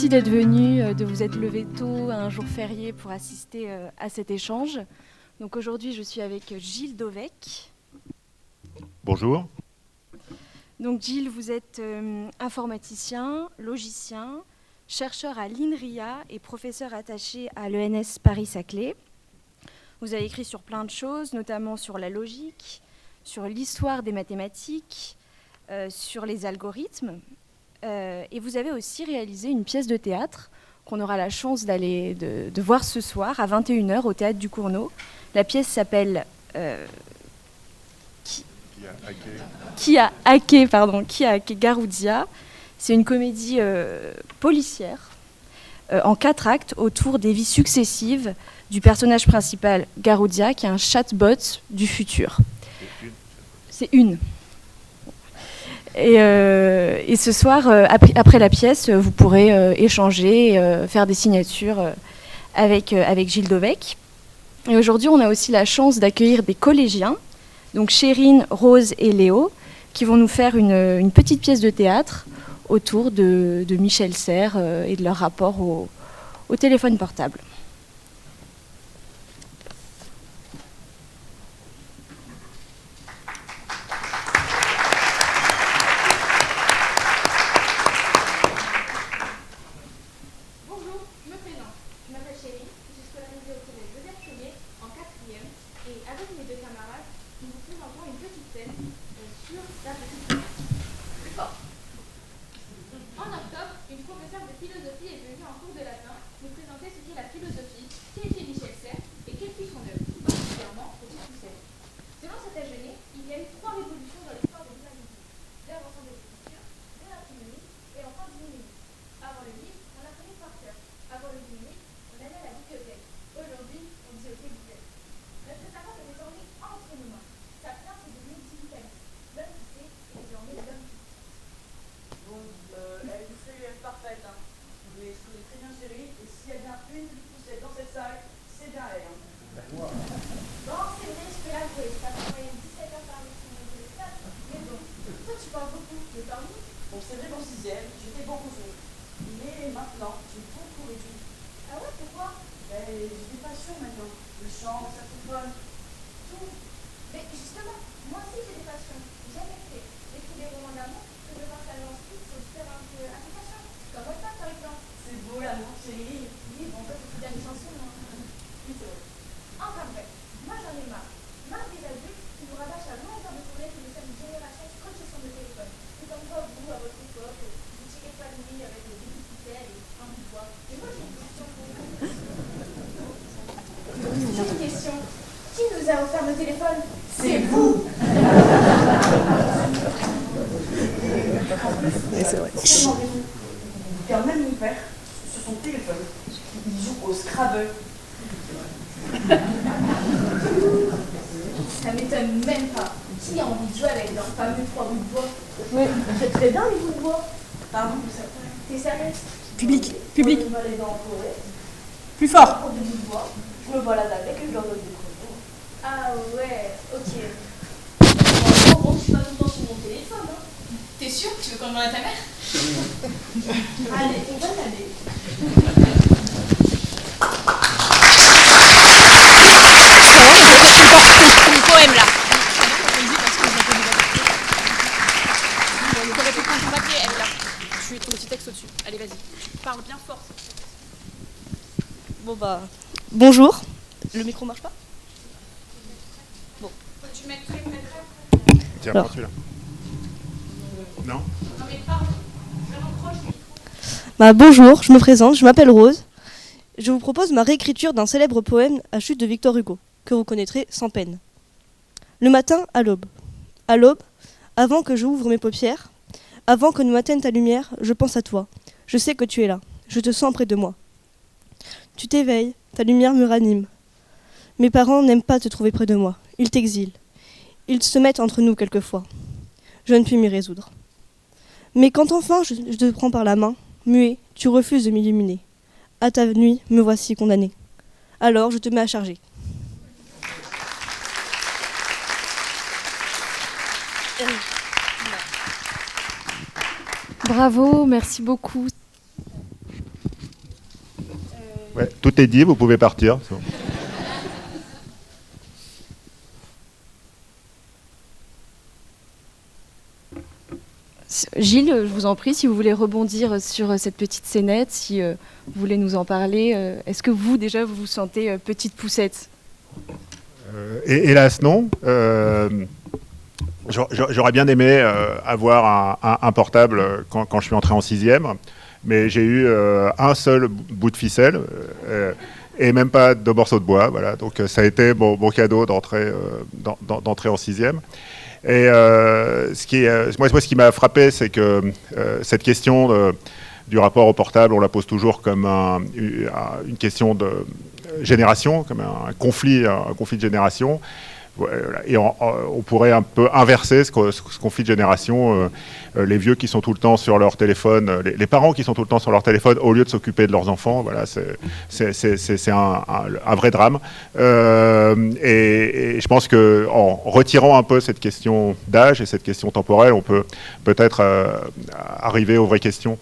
Merci d'être venu, de vous être levé tôt un jour férié pour assister à cet échange. Donc aujourd'hui, je suis avec Gilles Dovec. Bonjour. Donc Gilles, vous êtes informaticien, logicien, chercheur à l'INRIA et professeur attaché à l'ENS Paris-Saclay. Vous avez écrit sur plein de choses, notamment sur la logique, sur l'histoire des mathématiques, sur les algorithmes. Et vous avez aussi réalisé une pièce de théâtre qu'on aura la chance de voir ce soir à 21h au Théâtre du Cournot. La pièce s'appelle Qui a hacké Garoudia. C'est une comédie policière en 4 actes autour des vies successives du personnage principal Garoudia, qui est un chatbot du futur. C'est une. Et ce soir, après la pièce, vous pourrez échanger, faire des signatures avec Gilles Dovec. Et aujourd'hui, on a aussi la chance d'accueillir des collégiens, donc Chérine, Rose et Léo, qui vont nous faire une petite pièce de théâtre autour de Michel Serres et de leur rapport au téléphone portable. Public. Plus fort. Je me balade avec et je leur donne des chronos. Ah ouais, ok. Bon, je suis pas tout le temps sur mon téléphone. Hein. T'es sûr que tu veux qu'on demande à ta mère? Allez, on va aller. C'est le poème là. Elle est là. Je suis ton petit texte au-dessus. Allez, vas-y. Parle bien fort. Bon bah, bonjour. Le micro marche pas? Bon. Faut-tu mettre très. Tiens, prends celui-là. Non? Non mais parle. Vraiment proche du micro. Bah bonjour, je me présente, je m'appelle Rose. Je vous propose ma réécriture d'un célèbre poème à chute de Victor Hugo, que vous connaîtrez sans peine. Le matin à l'aube. À l'aube, avant que j'ouvre mes paupières, avant que ne m'atteigne ta lumière, je pense à toi. Je sais que tu es là. Je te sens près de moi. Tu t'éveilles, ta lumière me ranime. Mes parents n'aiment pas te trouver près de moi. Ils t'exilent. Ils se mettent entre nous quelquefois. Je ne puis m'y résoudre. Mais quand enfin je te prends par la main, muet, tu refuses de m'illuminer. À ta nuit, me voici condamné. Alors je te mets à charger. Bravo, merci beaucoup. Ouais, tout est dit, vous pouvez partir. Gilles, je vous en prie, si vous voulez rebondir sur cette petite scénette, si vous voulez nous en parler, est-ce que vous, déjà, vous vous sentez petite poussette ? Hélas, non. J'aurais bien aimé avoir un portable quand je suis entré en 6e, mais j'ai eu un seul bout de ficelle et même pas de morceau de bois. Voilà. Donc ça a été mon cadeau d'entrer en 6e. Et moi, ce qui m'a frappé, c'est que cette question du rapport au portable, on la pose toujours comme une question de génération, comme un conflit de génération. Et on pourrait un peu inverser ce conflit de génération, les vieux qui sont tout le temps sur leur téléphone, les parents qui sont tout le temps sur leur téléphone au lieu de s'occuper de leurs enfants. Voilà, c'est un vrai drame. Et je pense qu'en retirant un peu cette question d'âge et cette question temporelle, on peut peut-être arriver aux vraies questions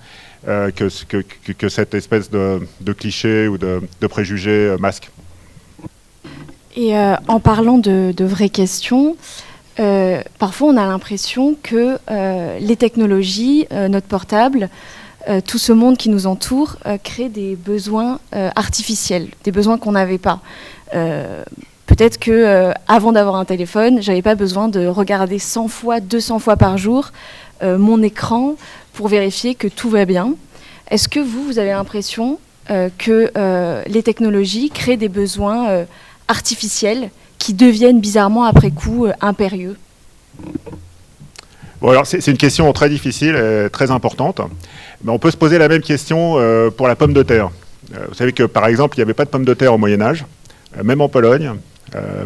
que cette espèce de cliché ou de préjugés masque. Et en parlant de vraies questions, parfois on a l'impression que les technologies, notre portable, tout ce monde qui nous entoure, crée des besoins artificiels, des besoins qu'on n'avait pas. Peut-être que avant d'avoir un téléphone, j'avais pas besoin de regarder 100 fois, 200 fois par jour mon écran pour vérifier que tout va bien. Est-ce que vous avez l'impression que les technologies créent des besoins artificiels qui deviennent bizarrement après coup impérieux? Bon, alors c'est une question très difficile et très importante, mais on peut se poser la même question pour la pomme de terre. Vous savez que par exemple, il n'y avait pas de pommes de terre au Moyen-Âge, même en Pologne,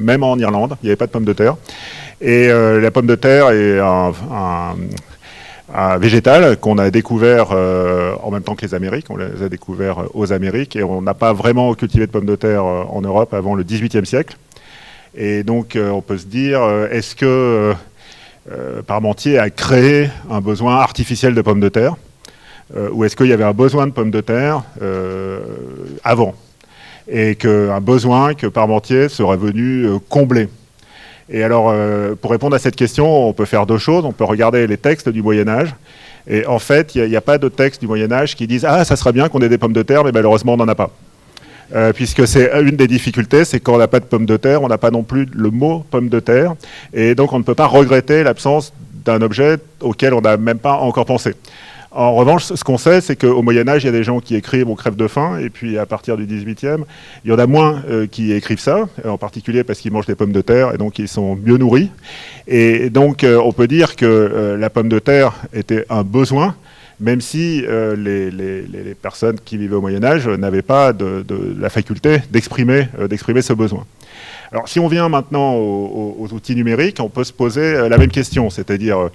même en Irlande, il n'y avait pas de pommes de terre. Et la pomme de terre est un végétal qu'on a découvert en même temps que les Amériques. On les a découverts aux Amériques et on n'a pas vraiment cultivé de pommes de terre en Europe avant le XVIIIe siècle. Et donc on peut se dire, est-ce que Parmentier a créé un besoin artificiel de pommes de terre ou est-ce qu'il y avait un besoin de pommes de terre avant et un besoin que Parmentier serait venu combler? Et alors, pour répondre à cette question, on peut faire deux choses. On peut regarder les textes du Moyen-Âge. Et en fait, il n'y a pas de textes du Moyen-Âge qui disent « Ah, ça serait bien qu'on ait des pommes de terre, mais malheureusement, on n'en a pas. » Puisque c'est une des difficultés, c'est quand on n'a pas de pommes de terre, on n'a pas non plus le mot pomme de terre. Et donc, on ne peut pas regretter l'absence d'un objet auquel on n'a même pas encore pensé. En revanche, ce qu'on sait, c'est qu'au Moyen-Âge, il y a des gens qui écrivent « on crève de faim », et puis à partir du XVIIIe, il y en a moins qui écrivent ça, en particulier parce qu'ils mangent des pommes de terre, et donc ils sont mieux nourris. Et donc, on peut dire que la pomme de terre était un besoin, même si les personnes qui vivaient au Moyen-Âge n'avaient pas de la faculté d'exprimer ce besoin. Alors, si on vient maintenant aux outils numériques, on peut se poser la même question, c'est-à-dire,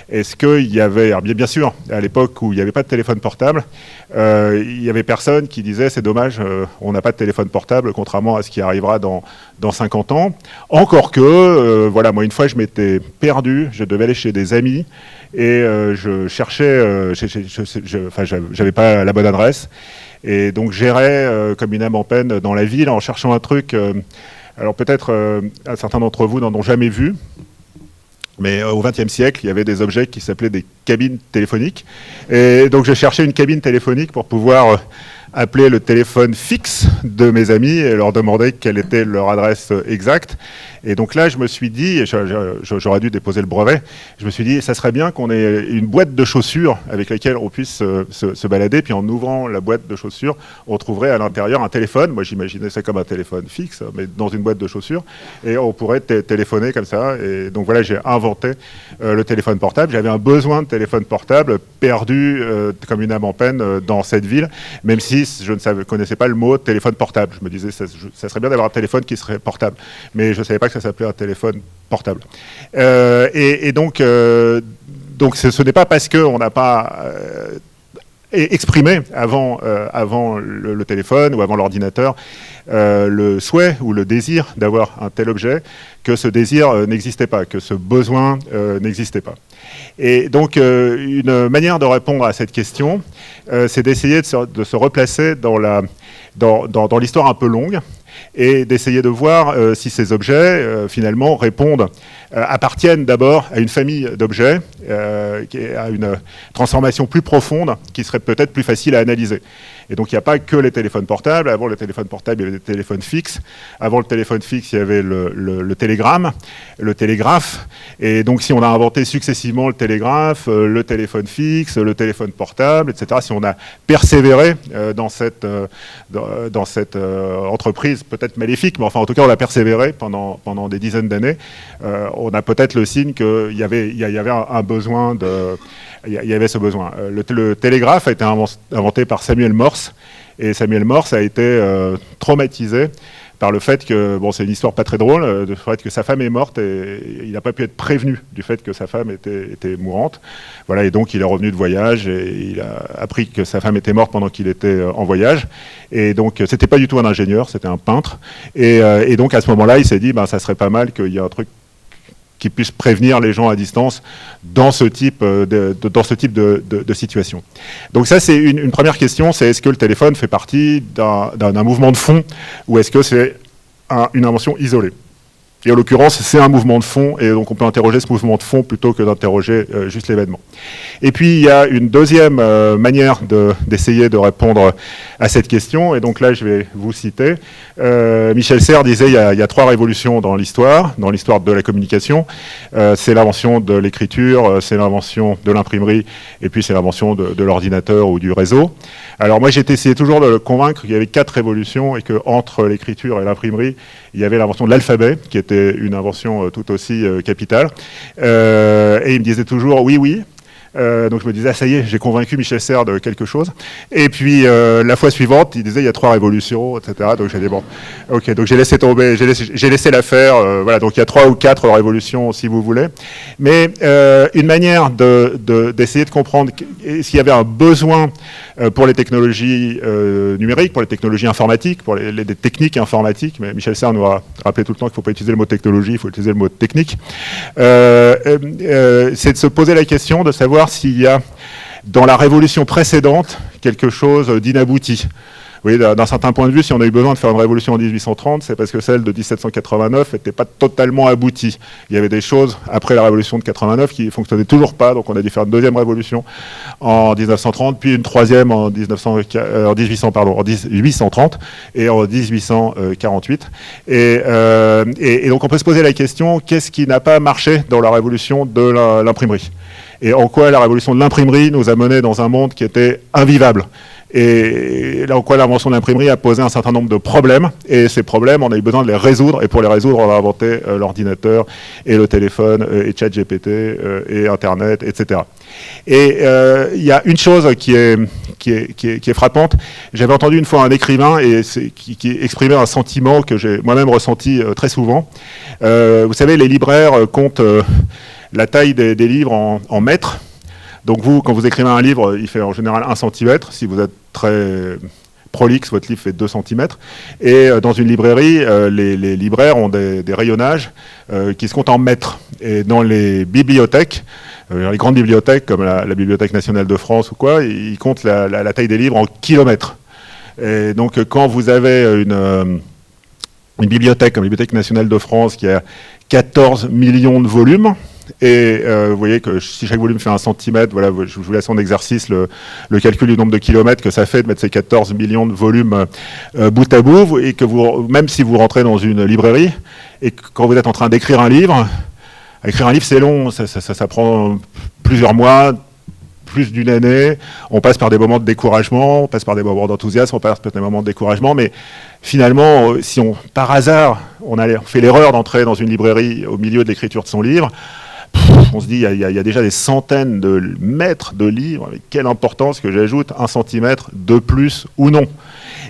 est-ce qu'il y avait, alors bien sûr, à l'époque où il n'y avait pas de téléphone portable, il y avait personne qui disait, c'est dommage, on n'a pas de téléphone portable, contrairement à ce qui arrivera dans 50 ans. Encore que, voilà, moi, une fois, je m'étais perdu, je devais aller chez des amis, et je cherchais, j'avais pas la bonne adresse, et donc j'errais comme une âme en peine dans la ville en cherchant un truc. Alors peut-être certains d'entre vous n'en ont jamais vu, mais au XXe siècle, il y avait des objets qui s'appelaient des cabines téléphoniques. Et donc je cherchais une cabine téléphonique pour pouvoir appeler le téléphone fixe de mes amis et leur demander quelle était leur adresse exacte. Et donc là, je me suis dit, j'aurais dû déposer le brevet, je me suis dit, ça serait bien qu'on ait une boîte de chaussures avec laquelle on puisse se balader, puis en ouvrant la boîte de chaussures, on trouverait à l'intérieur un téléphone. Moi, j'imaginais ça comme un téléphone fixe, mais dans une boîte de chaussures, et on pourrait téléphoner comme ça. Et donc voilà, j'ai inventé le téléphone portable. J'avais un besoin de téléphone portable perdu comme une âme en peine dans cette ville, même si je ne connaissais pas le mot téléphone portable. Je me disais, ça serait bien d'avoir un téléphone qui serait portable, mais je ne savais pas que ça s'appelait un téléphone portable. Donc ce n'est pas parce qu'on n'a pas exprimé avant le téléphone ou avant l'ordinateur le souhait ou le désir d'avoir un tel objet que ce désir n'existait pas, que ce besoin n'existait pas. Et donc une manière de répondre à cette question, c'est d'essayer de se replacer dans dans l'histoire un peu longue, et d'essayer de voir si ces objets, finalement, appartiennent d'abord à une famille d'objets, à une transformation plus profonde, qui serait peut-être plus facile à analyser. Et donc, il n'y a pas que les téléphones portables. Avant le téléphone portable, il y avait des téléphones fixes. Avant le téléphone fixe, il y avait le télégramme, le télégraphe. Et donc, si on a inventé successivement le télégraphe, le téléphone fixe, le téléphone portable, etc., si on a persévéré dans cette entreprise, peut-être maléfique, mais enfin, en tout cas, on a persévéré pendant des dizaines d'années, on a peut-être le signe qu'il y avait un besoin il y avait ce besoin. Le télégraphe a été inventé par Samuel Morse, et Samuel Morse a été traumatisé par le fait que, bon, c'est une histoire pas très drôle, du fait que sa femme est morte et il n'a pas pu être prévenu du fait que sa femme était mourante. Voilà, et donc il est revenu de voyage et il a appris que sa femme était morte pendant qu'il était en voyage. Et donc c'était pas du tout un ingénieur, c'était un peintre. Et donc à ce moment-là, il s'est dit, ça serait pas mal qu'il y ait un truc qui puisse prévenir les gens à distance dans ce type de situation. Donc ça, c'est une première question, c'est est-ce que le téléphone fait partie d'un mouvement de fond ou est-ce que c'est une invention isolée ? Et en l'occurrence, c'est un mouvement de fond, et donc on peut interroger ce mouvement de fond plutôt que d'interroger juste l'événement. Et puis, il y a une deuxième manière d'essayer de répondre à cette question, et donc là, je vais vous citer. Michel Serres disait il y a trois révolutions dans l'histoire de la communication. C'est l'invention de l'écriture, c'est l'invention de l'imprimerie, et puis c'est l'invention de l'ordinateur ou du réseau. Alors moi, j'ai essayé toujours de le convaincre qu'il y avait 4 révolutions, et qu'entre l'écriture et l'imprimerie, il y avait l'invention de l'alphabet, qui était une invention tout aussi capitale. Et il me disait toujours oui. Donc je me disais, ça y est, j'ai convaincu Michel Serres de quelque chose. Et puis la fois suivante, il disait, il y a 3 révolutions, etc. Donc j'ai dit, bon, ok, donc j'ai laissé tomber, j'ai laissé l'affaire. Voilà, donc il y a 3 ou 4 révolutions, si vous voulez. Mais une manière d'essayer de comprendre s'il y avait un besoin pour les technologies numériques, pour les technologies informatiques, pour les techniques informatiques, mais Michel Serres nous a rappelé tout le temps qu'il ne faut pas utiliser le mot technologie, il faut utiliser le mot technique, c'est de se poser la question de savoir s'il y a dans la révolution précédente quelque chose d'inabouti. Oui, d'un certain point de vue, si on a eu besoin de faire une révolution en 1830, c'est parce que celle de 1789 n'était pas totalement aboutie. Il y avait des choses après la révolution de 89 qui ne fonctionnaient toujours pas, donc on a dû faire une deuxième révolution en 1930, puis une troisième en 1830 et en 1848. Et donc on peut se poser la question, qu'est-ce qui n'a pas marché dans la révolution de l'imprimerie ? Et en quoi la révolution de l'imprimerie nous a menés dans un monde qui était invivable ? Et là, en quoi l'invention de l'imprimerie a posé un certain nombre de problèmes, et ces problèmes, on a eu besoin de les résoudre, et pour les résoudre, on a inventé l'ordinateur, et le téléphone, et ChatGPT, et Internet, etc. Et il y a une chose qui est frappante. J'avais entendu une fois un écrivain qui exprimait un sentiment que j'ai moi-même ressenti très souvent. Vous savez, les libraires comptent la taille des livres en mètres. Donc vous, quand vous écrivez un livre, il fait en général 1 cm. Si vous êtes très prolixe, votre livre fait 2 cm. Et dans une librairie, les libraires ont des rayonnages qui se comptent en mètres. Et dans les bibliothèques, les grandes bibliothèques comme la Bibliothèque nationale de France ou quoi, ils comptent la taille des livres en kilomètres. Et donc quand vous avez une bibliothèque comme la Bibliothèque nationale de France qui a 14 millions de volumes, et vous voyez que si chaque volume fait 1 centimètre, voilà, je vous laisse en exercice le calcul du nombre de kilomètres que ça fait de mettre ces 14 millions de volumes bout à bout, et que même si vous rentrez dans une librairie, et que quand vous êtes en train d'écrire un livre, c'est long, ça prend plusieurs mois, plus d'une année, on passe par des moments de découragement, on passe par des moments d'enthousiasme, on passe par des moments de découragement, mais finalement, si par hasard, on fait l'erreur d'entrer dans une librairie au milieu de l'écriture de son livre, on se dit, il y a déjà des centaines de mètres de livres, avec quelle importance que j'ajoute 1 centimètre de plus ou non.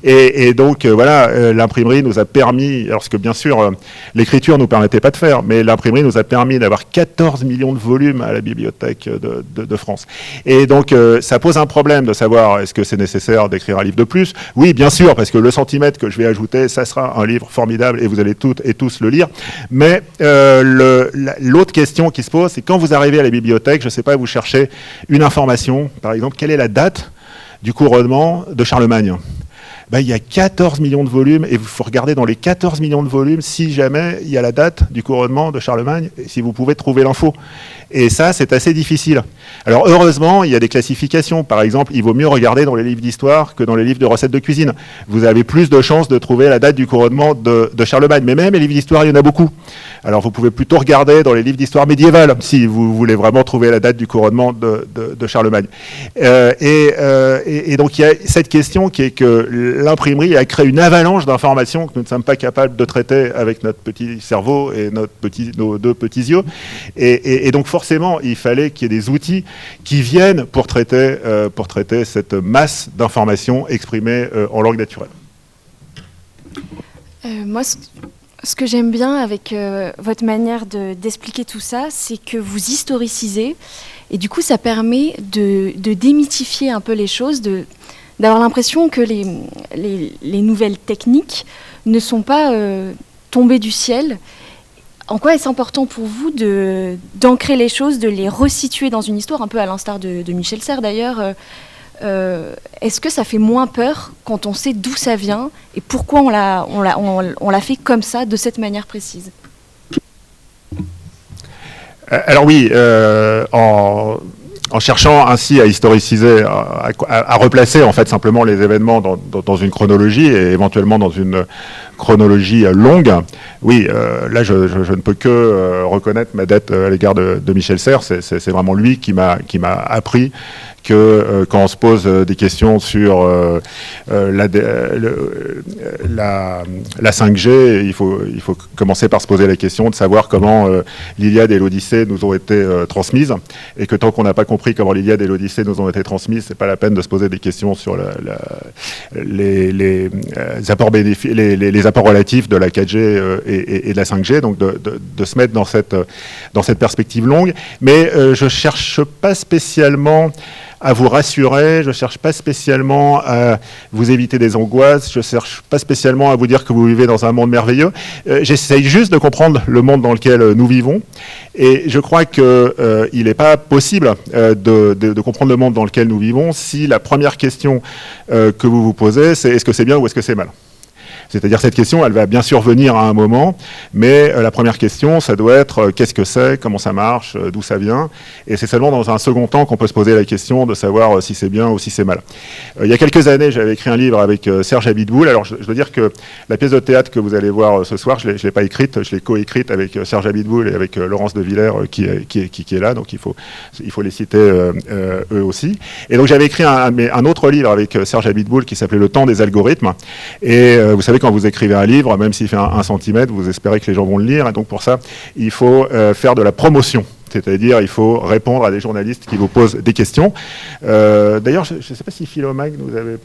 Et donc, voilà, l'imprimerie nous a permis, alors que bien sûr, l'écriture ne nous permettait pas de faire, mais l'imprimerie nous a permis d'avoir 14 millions de volumes à la Bibliothèque de France. Et donc, ça pose un problème de savoir, est-ce que c'est nécessaire d'écrire un livre de plus ? Oui, bien sûr, parce que le centimètre que je vais ajouter, ça sera un livre formidable et vous allez toutes et tous le lire. Mais l'autre question qui se pose, c'est quand vous arrivez à la bibliothèque, je ne sais pas, vous cherchez une information, par exemple, quelle est la date du couronnement de Charlemagne ? il y a 14 millions de volumes, et il faut regarder dans les 14 millions de volumes si jamais il y a la date du couronnement de Charlemagne, et si vous pouvez trouver l'info. Et ça, c'est assez difficile. Alors heureusement, il y a des classifications. Par exemple, il vaut mieux regarder dans les livres d'histoire que dans les livres de recettes de cuisine. Vous avez plus de chances de trouver la date du couronnement de Charlemagne. Mais même les livres d'histoire, il y en a beaucoup. Alors vous pouvez plutôt regarder dans les livres d'histoire médiévale si vous voulez vraiment trouver la date du couronnement de Charlemagne. Et donc il y a cette question qui est que l'imprimerie a créé une avalanche d'informations que nous ne sommes pas capables de traiter avec notre petit cerveau et nos deux petits yeux. Et donc forcément, il fallait qu'il y ait des outils qui viennent pour traiter cette masse d'informations exprimées en langue naturelle. Moi, ce que j'aime bien avec votre manière d'expliquer tout ça, c'est que vous historicisez, et du coup, ça permet de démythifier un peu les choses, d'avoir l'impression que les nouvelles techniques ne sont pas tombées du ciel. En quoi est-ce important pour vous d'ancrer les choses, de les resituer dans une histoire, un peu à l'instar de Michel Serres d'ailleurs est-ce que ça fait moins peur quand on sait d'où ça vient et pourquoi on l'a fait comme ça, de cette manière précise? Alors oui, en cherchant ainsi à historiciser, à replacer en fait simplement les événements dans une chronologie et éventuellement dans une chronologie longue, oui, là je ne peux que reconnaître ma dette à l'égard de Michel Serres. C'est vraiment lui qui m'a appris que quand on se pose des questions sur la 5G, il faut commencer par se poser la question de savoir comment l'Iliade et l'Odyssée nous ont été transmises, et que tant qu'on n'a pas compris comment l'Iliade et l'Odyssée nous ont été transmises, c'est pas la peine de se poser des questions sur les apports relatifs de la 4G et de la 5G, donc de se mettre dans cette perspective longue. Mais je cherche pas spécialement à vous rassurer, je ne cherche pas spécialement à vous éviter des angoisses, je ne cherche pas spécialement à vous dire que vous vivez dans un monde merveilleux. J'essaye juste de comprendre le monde dans lequel nous vivons, et je crois qu'il n'est pas possible de comprendre le monde dans lequel nous vivons si la première question que vous vous posez, c'est est-ce que c'est bien ou est-ce que c'est mal ? C'est-à-dire cette question, elle va bien sûr venir à un moment, mais la première question, ça doit être qu'est-ce que c'est, comment ça marche, d'où ça vient, et c'est seulement dans un second temps qu'on peut se poser la question de savoir si c'est bien ou si c'est mal. Il y a quelques années, j'avais écrit un livre avec Serge Abitboul. Alors je dois dire que la pièce de théâtre que vous allez voir ce soir, je ne l'ai pas écrite, je l'ai co-écrite avec Serge Abitboul et avec Laurence de Villers qui est là, donc il faut les citer eux aussi. Et donc j'avais écrit un autre livre avec Serge Abitboul qui s'appelait Le temps des algorithmes, et vous savez, quand vous écrivez un livre, même s'il fait 1 centimètre, vous espérez que les gens vont le lire, et donc pour ça, il faut faire de la promotion. C'est-à-dire, il faut répondre à des journalistes qui vous posent des questions. D'ailleurs, je ne sais pas si Philomag nous avait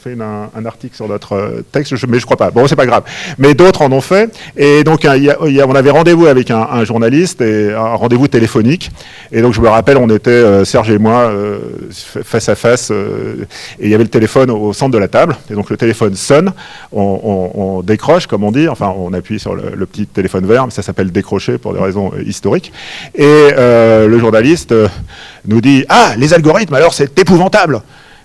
fait un article sur notre texte, mais je ne crois pas. Bon, c'est pas grave. Mais d'autres en ont fait. Et donc, on avait rendez-vous avec un journaliste, et un rendez-vous téléphonique. Et donc, je me rappelle, on était, Serge et moi, face à face, et il y avait le téléphone au centre de la table. Et donc, le téléphone sonne, on décroche, comme on dit. Enfin, on appuie sur le petit téléphone vert, mais ça s'appelle décrocher pour des raisons historiques. Et le journaliste nous dit « Ah, les algorithmes, alors c'est épouvantable !»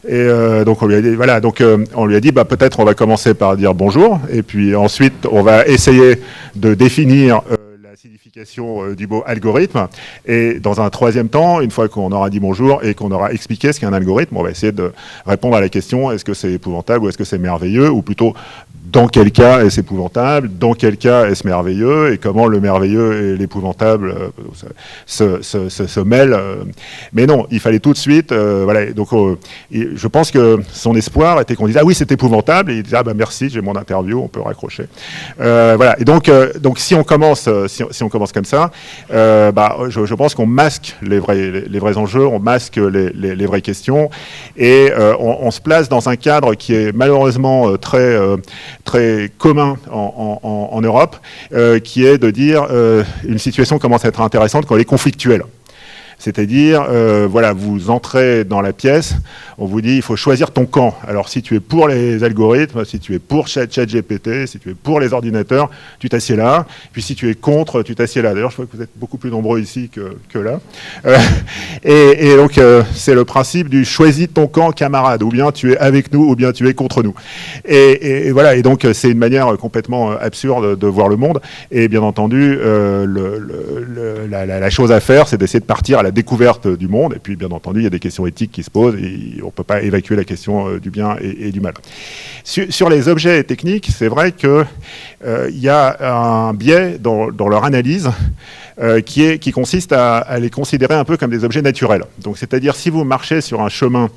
Et donc on lui a dit, voilà, donc on lui a dit peut-être on va commencer par dire bonjour, et puis ensuite on va essayer de définir la signification du mot algorithme, et dans un troisième temps, une fois qu'on aura dit bonjour et qu'on aura expliqué ce qu'est un algorithme, on va essayer de répondre à la question est-ce que c'est épouvantable ou est-ce que c'est merveilleux, ou plutôt dans quel cas est-ce épouvantable, dans quel cas est-ce merveilleux, et comment le merveilleux et l'épouvantable se mêlent. Mais non, il fallait tout de suite, voilà. Donc, je pense que son espoir était qu'on dise ah oui c'est épouvantable, et il disait ah bah merci, j'ai mon interview, on peut raccrocher. Voilà. Et donc si on commence comme ça, je pense qu'on masque les vrais enjeux, on masque les vraies questions, et on se place dans un cadre qui est malheureusement très commun en Europe, qui est de dire une situation commence à être intéressante quand elle est conflictuelle. C'est-à-dire, voilà, vous entrez dans la pièce, on vous dit, il faut choisir ton camp. Alors, si tu es pour les algorithmes, si tu es pour ChatGPT, si tu es pour les ordinateurs, tu t'assieds là. Puis, si tu es contre, tu t'assieds là. D'ailleurs, je crois que vous êtes beaucoup plus nombreux ici que là. Et donc, c'est le principe du choisis ton camp, camarade. Ou bien tu es avec nous, ou bien tu es contre nous. Et voilà. Et donc, c'est une manière complètement absurde de voir le monde. Et bien entendu, la chose à faire, c'est d'essayer de partir à la découverte du monde. Et puis, bien entendu, il y a des questions éthiques qui se posent et on ne peut pas évacuer la question du bien et du mal. Sur les objets techniques, c'est vrai qu'il y a un biais dans leur analyse qui consiste à les considérer un peu comme des objets naturels. Donc, c'est-à-dire, si vous marchez sur un chemin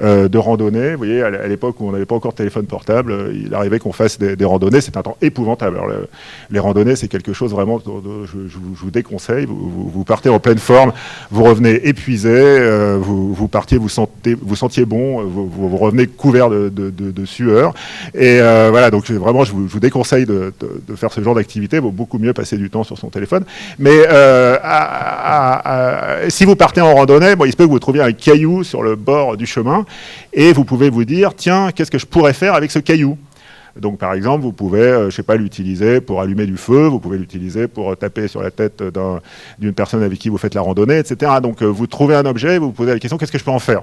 de randonnée, vous voyez, à l'époque où on n'avait pas encore de téléphone portable, il arrivait qu'on fasse des randonnées, c'est un temps épouvantable. Alors, les randonnées, c'est quelque chose vraiment, je vous déconseille, vous partez en pleine forme, vous revenez épuisé, vous partiez, vous sentiez bon, vous revenez couvert de sueur, et voilà, donc vraiment, je vous déconseille de faire ce genre d'activité, il vaut beaucoup mieux passer du temps sur son téléphone, mais si vous partez en randonnée, il se peut que vous trouviez un caillou sur le bord du chemin et vous pouvez vous dire, tiens, qu'est-ce que je pourrais faire avec ce caillou ? Donc, par exemple, vous pouvez, je sais pas, l'utiliser pour allumer du feu, vous pouvez l'utiliser pour taper sur la tête d'une personne avec qui vous faites la randonnée, etc. Donc, vous trouvez un objet, vous vous posez la question, qu'est-ce que je peux en faire ?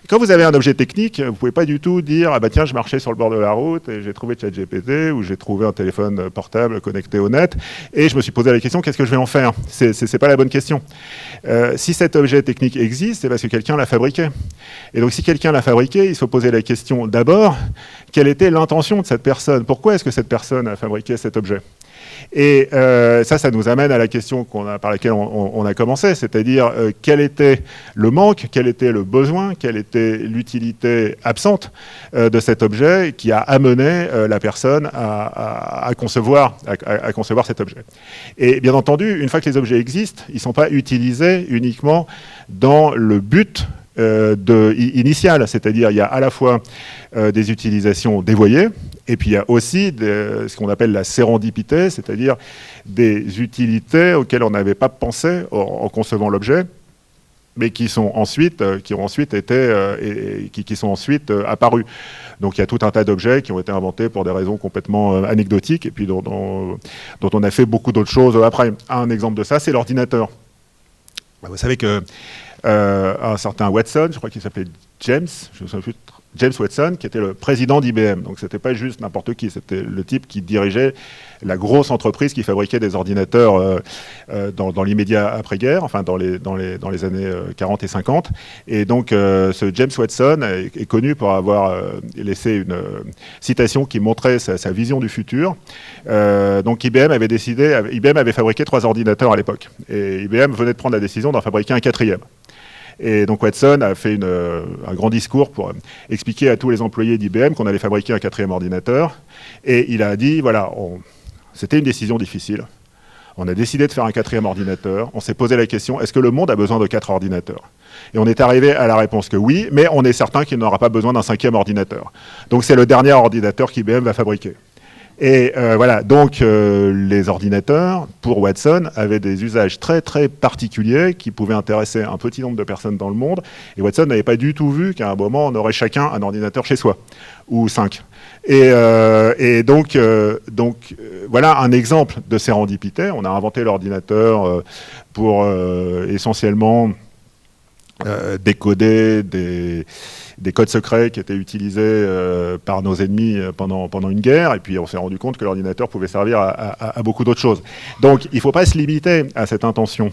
Quand vous avez un objet technique, vous ne pouvez pas du tout dire « Ah bah tiens, je marchais sur le bord de la route et j'ai trouvé ChatGPT ou j'ai trouvé un téléphone portable connecté au net et je me suis posé la question, qu'est-ce que je vais en faire ?» C'est pas la bonne question. Si cet objet technique existe, c'est parce que quelqu'un l'a fabriqué. Et donc si quelqu'un l'a fabriqué, il faut poser la question d'abord, quelle était l'intention de cette personne ? Pourquoi est-ce que cette personne a fabriqué cet objet ? Et ça nous amène à la question par laquelle on a commencé, c'est-à-dire quel était le manque, quel était le besoin, quelle était l'utilité absente de cet objet qui a amené la personne à concevoir cet objet. Et bien entendu, une fois que les objets existent, ils ne sont pas utilisés uniquement dans le but initial, c'est-à-dire il y a à la fois des utilisations dévoyées, et puis il y a aussi ce qu'on appelle la sérendipité, c'est-à-dire des utilités auxquelles on n'avait pas pensé en concevant l'objet, mais qui sont ensuite apparus. Donc il y a tout un tas d'objets qui ont été inventés pour des raisons complètement anecdotiques, et puis dont on a fait beaucoup d'autres choses après. Un exemple de ça, c'est l'ordinateur. Vous savez que un certain Watson, je crois qu'il s'appelait James Watson, qui était le président d'IBM. Donc c'était pas juste n'importe qui, c'était le type qui dirigeait la grosse entreprise qui fabriquait des ordinateurs dans l'immédiat après-guerre, enfin dans les années 40 et 50. Et donc ce James Watson est connu pour avoir laissé une citation qui montrait sa vision du futur. Donc IBM avait fabriqué 3 ordinateurs à l'époque. Et IBM venait de prendre la décision d'en fabriquer un 4e. Et donc Watson a fait un grand discours pour expliquer à tous les employés d'IBM qu'on allait fabriquer un 4e ordinateur. Et il a dit, voilà, c'était une décision difficile. On a décidé de faire un 4e ordinateur. On s'est posé la question, est-ce que le monde a besoin de 4 ordinateurs ? Et on est arrivé à la réponse que oui, mais on est certain qu'il n'aura pas besoin d'un 5e ordinateur. Donc c'est le dernier ordinateur qu'IBM va fabriquer. Et voilà, donc les ordinateurs, pour Watson, avaient des usages très très particuliers qui pouvaient intéresser un petit nombre de personnes dans le monde. Et Watson n'avait pas du tout vu qu'à un moment, on aurait chacun un ordinateur chez soi, ou 5. Et donc voilà un exemple de sérendipité. On a inventé l'ordinateur pour essentiellement décoder des codes secrets qui étaient utilisés par nos ennemis pendant une guerre, et puis on s'est rendu compte que l'ordinateur pouvait servir à beaucoup d'autres choses. Donc il ne faut pas se limiter à cette intention.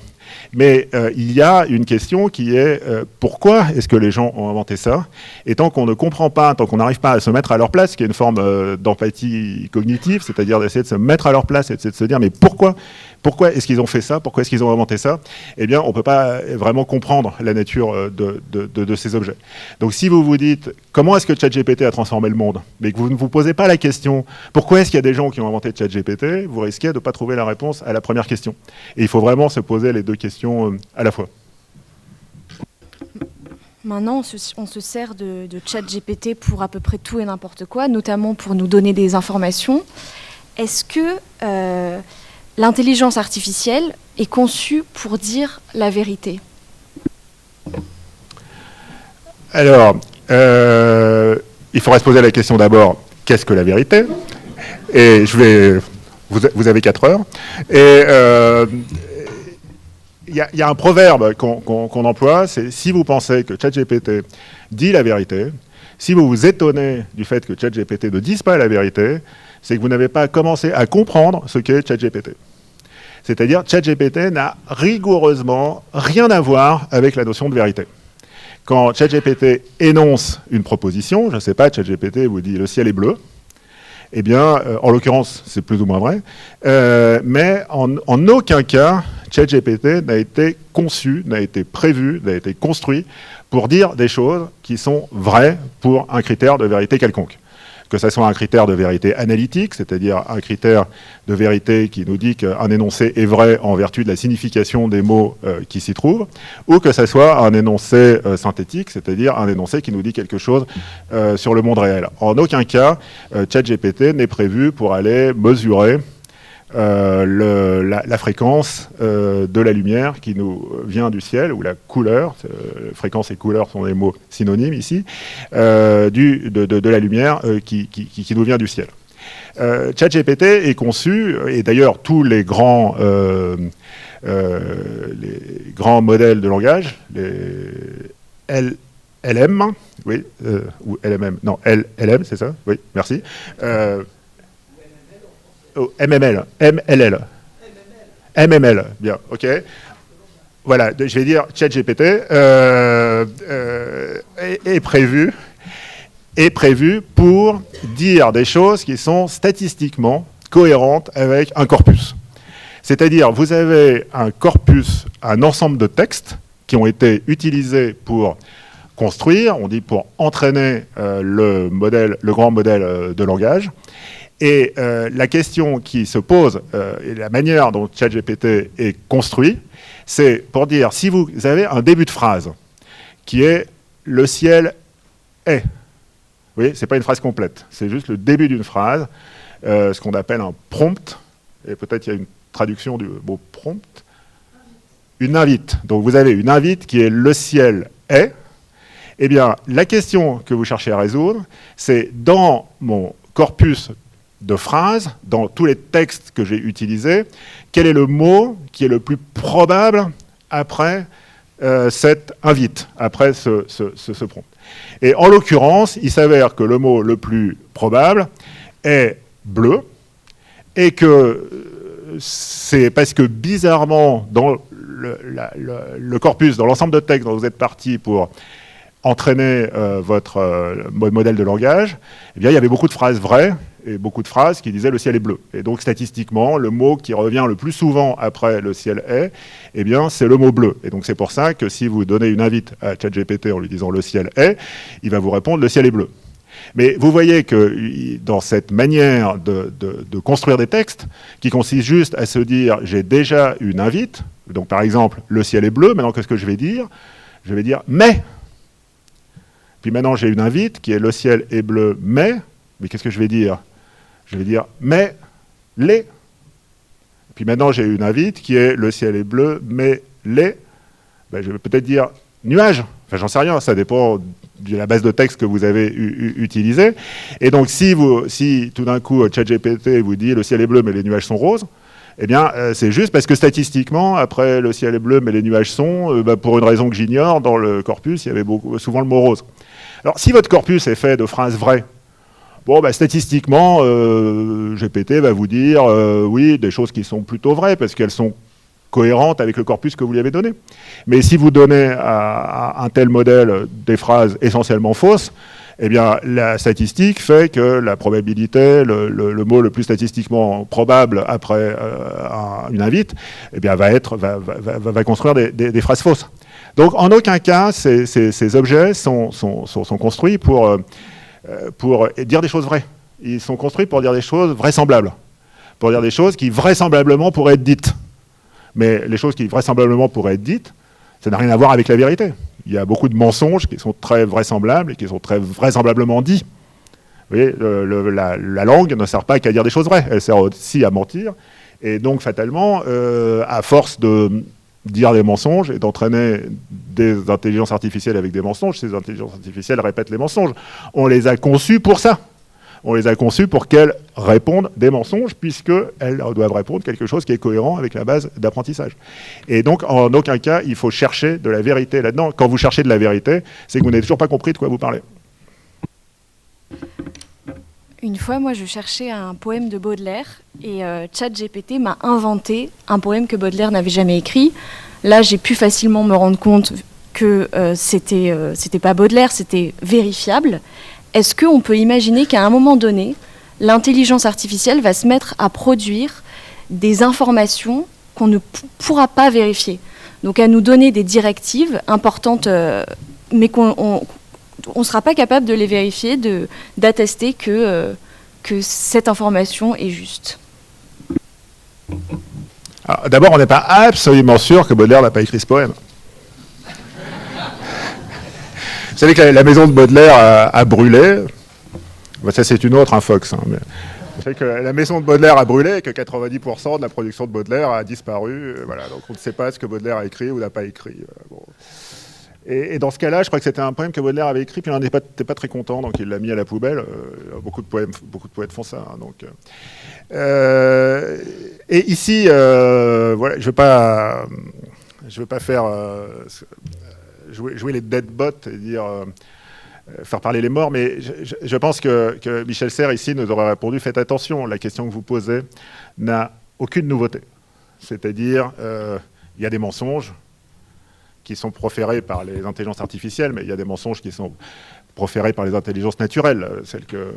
Mais il y a une question qui est pourquoi est-ce que les gens ont inventé ça ? Et tant qu'on ne comprend pas, tant qu'on n'arrive pas à se mettre à leur place, qui est une forme d'empathie cognitive, c'est-à-dire d'essayer de se mettre à leur place et de se dire mais pourquoi est-ce qu'ils ont fait ça ? Pourquoi est-ce qu'ils ont inventé ça ? Eh bien, on ne peut pas vraiment comprendre la nature de ces objets. Donc si vous vous dites comment est-ce que ChatGPT a transformé le monde, mais que vous ne vous posez pas la question pourquoi est-ce qu'il y a des gens qui ont inventé ChatGPT, vous risquez de ne pas trouver la réponse à la première question. Et il faut vraiment se poser les deux questions à la fois. Maintenant, on se sert de ChatGPT pour à peu près tout et n'importe quoi, notamment pour nous donner des informations. Est-ce que l'intelligence artificielle est conçue pour dire la vérité ? Alors, il faudrait se poser la question d'abord, qu'est-ce que la vérité? Et vous avez 4 heures. Et il y a un proverbe qu'on emploie, c'est si vous pensez que ChatGPT dit la vérité, si vous vous étonnez du fait que ChatGPT ne dise pas la vérité, c'est que vous n'avez pas commencé à comprendre ce qu'est ChatGPT. C'est-à-dire, ChatGPT n'a rigoureusement rien à voir avec la notion de vérité. Quand ChatGPT énonce une proposition, je ne sais pas, ChatGPT vous dit « le ciel est bleu », eh bien, en l'occurrence, c'est plus ou moins vrai, mais en aucun cas, ChatGPT n'a été conçu, n'a été prévu, n'a été construit pour dire des choses qui sont vraies pour un critère de vérité quelconque. Que ce soit un critère de vérité analytique, c'est-à-dire un critère de vérité qui nous dit qu'un énoncé est vrai en vertu de la signification des mots qui s'y trouvent, ou que ce soit un énoncé synthétique, c'est-à-dire un énoncé qui nous dit quelque chose sur le monde réel. En aucun cas, ChatGPT n'est prévu pour aller mesurer la fréquence de la lumière qui nous vient du ciel, ou la couleur, fréquence et couleur sont des mots synonymes ici, de la lumière qui nous vient du ciel. ChatGPT est conçu, et d'ailleurs tous les grands modèles de langage, les LM, oui, ou LMM, non, LM, c'est ça, oui, merci. MML, MLL. MML, bien, ok. Voilà, je vais dire ChatGPT est prévu pour dire des choses qui sont statistiquement cohérentes avec un corpus. C'est-à-dire, vous avez un corpus, un ensemble de textes qui ont été utilisés pour construire, on dit pour entraîner le grand modèle de langage. Et la question qui se pose, et la manière dont ChatGPT est construit, c'est pour dire, si vous avez un début de phrase qui est « le ciel est », vous voyez, ce n'est pas une phrase complète, c'est juste le début d'une phrase, ce qu'on appelle un prompt, et peut-être il y a une traduction du mot prompt, une invite. Donc vous avez une invite qui est « le ciel est », eh bien, la question que vous cherchez à résoudre, c'est dans mon corpus de phrases, dans tous les textes que j'ai utilisés, quel est le mot qui est le plus probable après cette invite, après ce prompt. Et en l'occurrence, il s'avère que le mot le plus probable est bleu, et que c'est parce que bizarrement, dans le corpus, dans l'ensemble de textes dont vous êtes parti pour entraîner votre modèle de langage, eh bien, il y avait beaucoup de phrases vraies et beaucoup de phrases qui disaient « le ciel est bleu ». Et donc, statistiquement, le mot qui revient le plus souvent après « le ciel est », eh bien, c'est le mot « bleu ». Et donc, c'est pour ça que si vous donnez une invite à ChatGPT en lui disant « le ciel est », il va vous répondre « le ciel est bleu ». Mais vous voyez que dans cette manière de construire des textes, qui consiste juste à se dire « j'ai déjà une invite », donc par exemple « le ciel est bleu », maintenant qu'est-ce que je vais dire ? Je vais dire « mais ». Puis maintenant, j'ai une invite qui est « le ciel est bleu, mais ». Mais qu'est-ce que je vais dire ? Je vais dire « mais les ». Puis maintenant, j'ai une invite qui est « le ciel est bleu, mais les ». Ben, je vais peut-être dire « nuages ». Enfin, j'en sais rien, ça dépend de la base de texte que vous avez utilisée. Et donc, si tout d'un coup, ChatGPT vous dit « le ciel est bleu, mais les nuages sont roses », eh bien, c'est juste parce que statistiquement, après « le ciel est bleu, mais les nuages sont », pour une raison que j'ignore, dans le corpus, il y avait souvent le mot rose. Alors, si votre corpus est fait de phrases vraies, bon, statistiquement, GPT va vous dire, oui, des choses qui sont plutôt vraies, parce qu'elles sont cohérentes avec le corpus que vous lui avez donné. Mais si vous donnez à un tel modèle des phrases essentiellement fausses, eh bien, la statistique fait que la probabilité, le mot le plus statistiquement probable après une invite, eh bien, va construire des phrases fausses. Donc, en aucun cas, ces objets sont construits pour dire des choses vraies. Ils sont construits pour dire des choses vraisemblables, pour dire des choses qui vraisemblablement pourraient être dites. Mais les choses qui vraisemblablement pourraient être dites, ça n'a rien à voir avec la vérité. Il y a beaucoup de mensonges qui sont très vraisemblables et qui sont très vraisemblablement dits. Vous voyez, la langue ne sert pas qu'à dire des choses vraies, elle sert aussi à mentir. Et donc, fatalement, à force de dire des mensonges et d'entraîner des intelligences artificielles avec des mensonges, ces intelligences artificielles répètent les mensonges. On les a conçues pour ça. On les a conçues pour qu'elles répondent des mensonges, puisqu'elles doivent répondre quelque chose qui est cohérent avec la base d'apprentissage. Et donc, en aucun cas, il faut chercher de la vérité là-dedans. Quand vous cherchez de la vérité, c'est que vous n'avez toujours pas compris de quoi vous parlez. Une fois, moi, je cherchais un poème de Baudelaire et ChatGPT m'a inventé un poème que Baudelaire n'avait jamais écrit. Là, j'ai pu facilement me rendre compte que c'était pas Baudelaire, c'était vérifiable. Est-ce qu'on peut imaginer qu'à un moment donné, l'intelligence artificielle va se mettre à produire des informations qu'on ne pourra pas vérifier, donc à nous donner des directives importantes, mais qu'on ne sera pas capable de les vérifier, d'attester que cette information est juste? D'abord, on n'est pas absolument sûr que Baudelaire n'a pas écrit ce poème. Vous savez que la maison de Baudelaire a brûlé. Ça, c'est une autre, un Fox. Hein, mais vous savez que la maison de Baudelaire a brûlé et que 90% de la production de Baudelaire a disparu. Voilà, donc on ne sait pas ce que Baudelaire a écrit ou n'a pas écrit. Bon. Et dans ce cas-là, je crois que c'était un poème que Baudelaire avait écrit, puis il n'était pas très content, donc il l'a mis à la poubelle. Beaucoup de poètes font ça. Hein, donc, et ici, voilà, je ne vais pas faire jouer les deadbots et dire faire parler les morts, mais je pense que Michel Serres ici nous aurait répondu: faites attention, la question que vous posez n'a aucune nouveauté. C'est-à-dire, il y a des mensonges qui sont proférés par les intelligences artificielles, mais il y a des mensonges qui sont proférés par les intelligences naturelles, celles que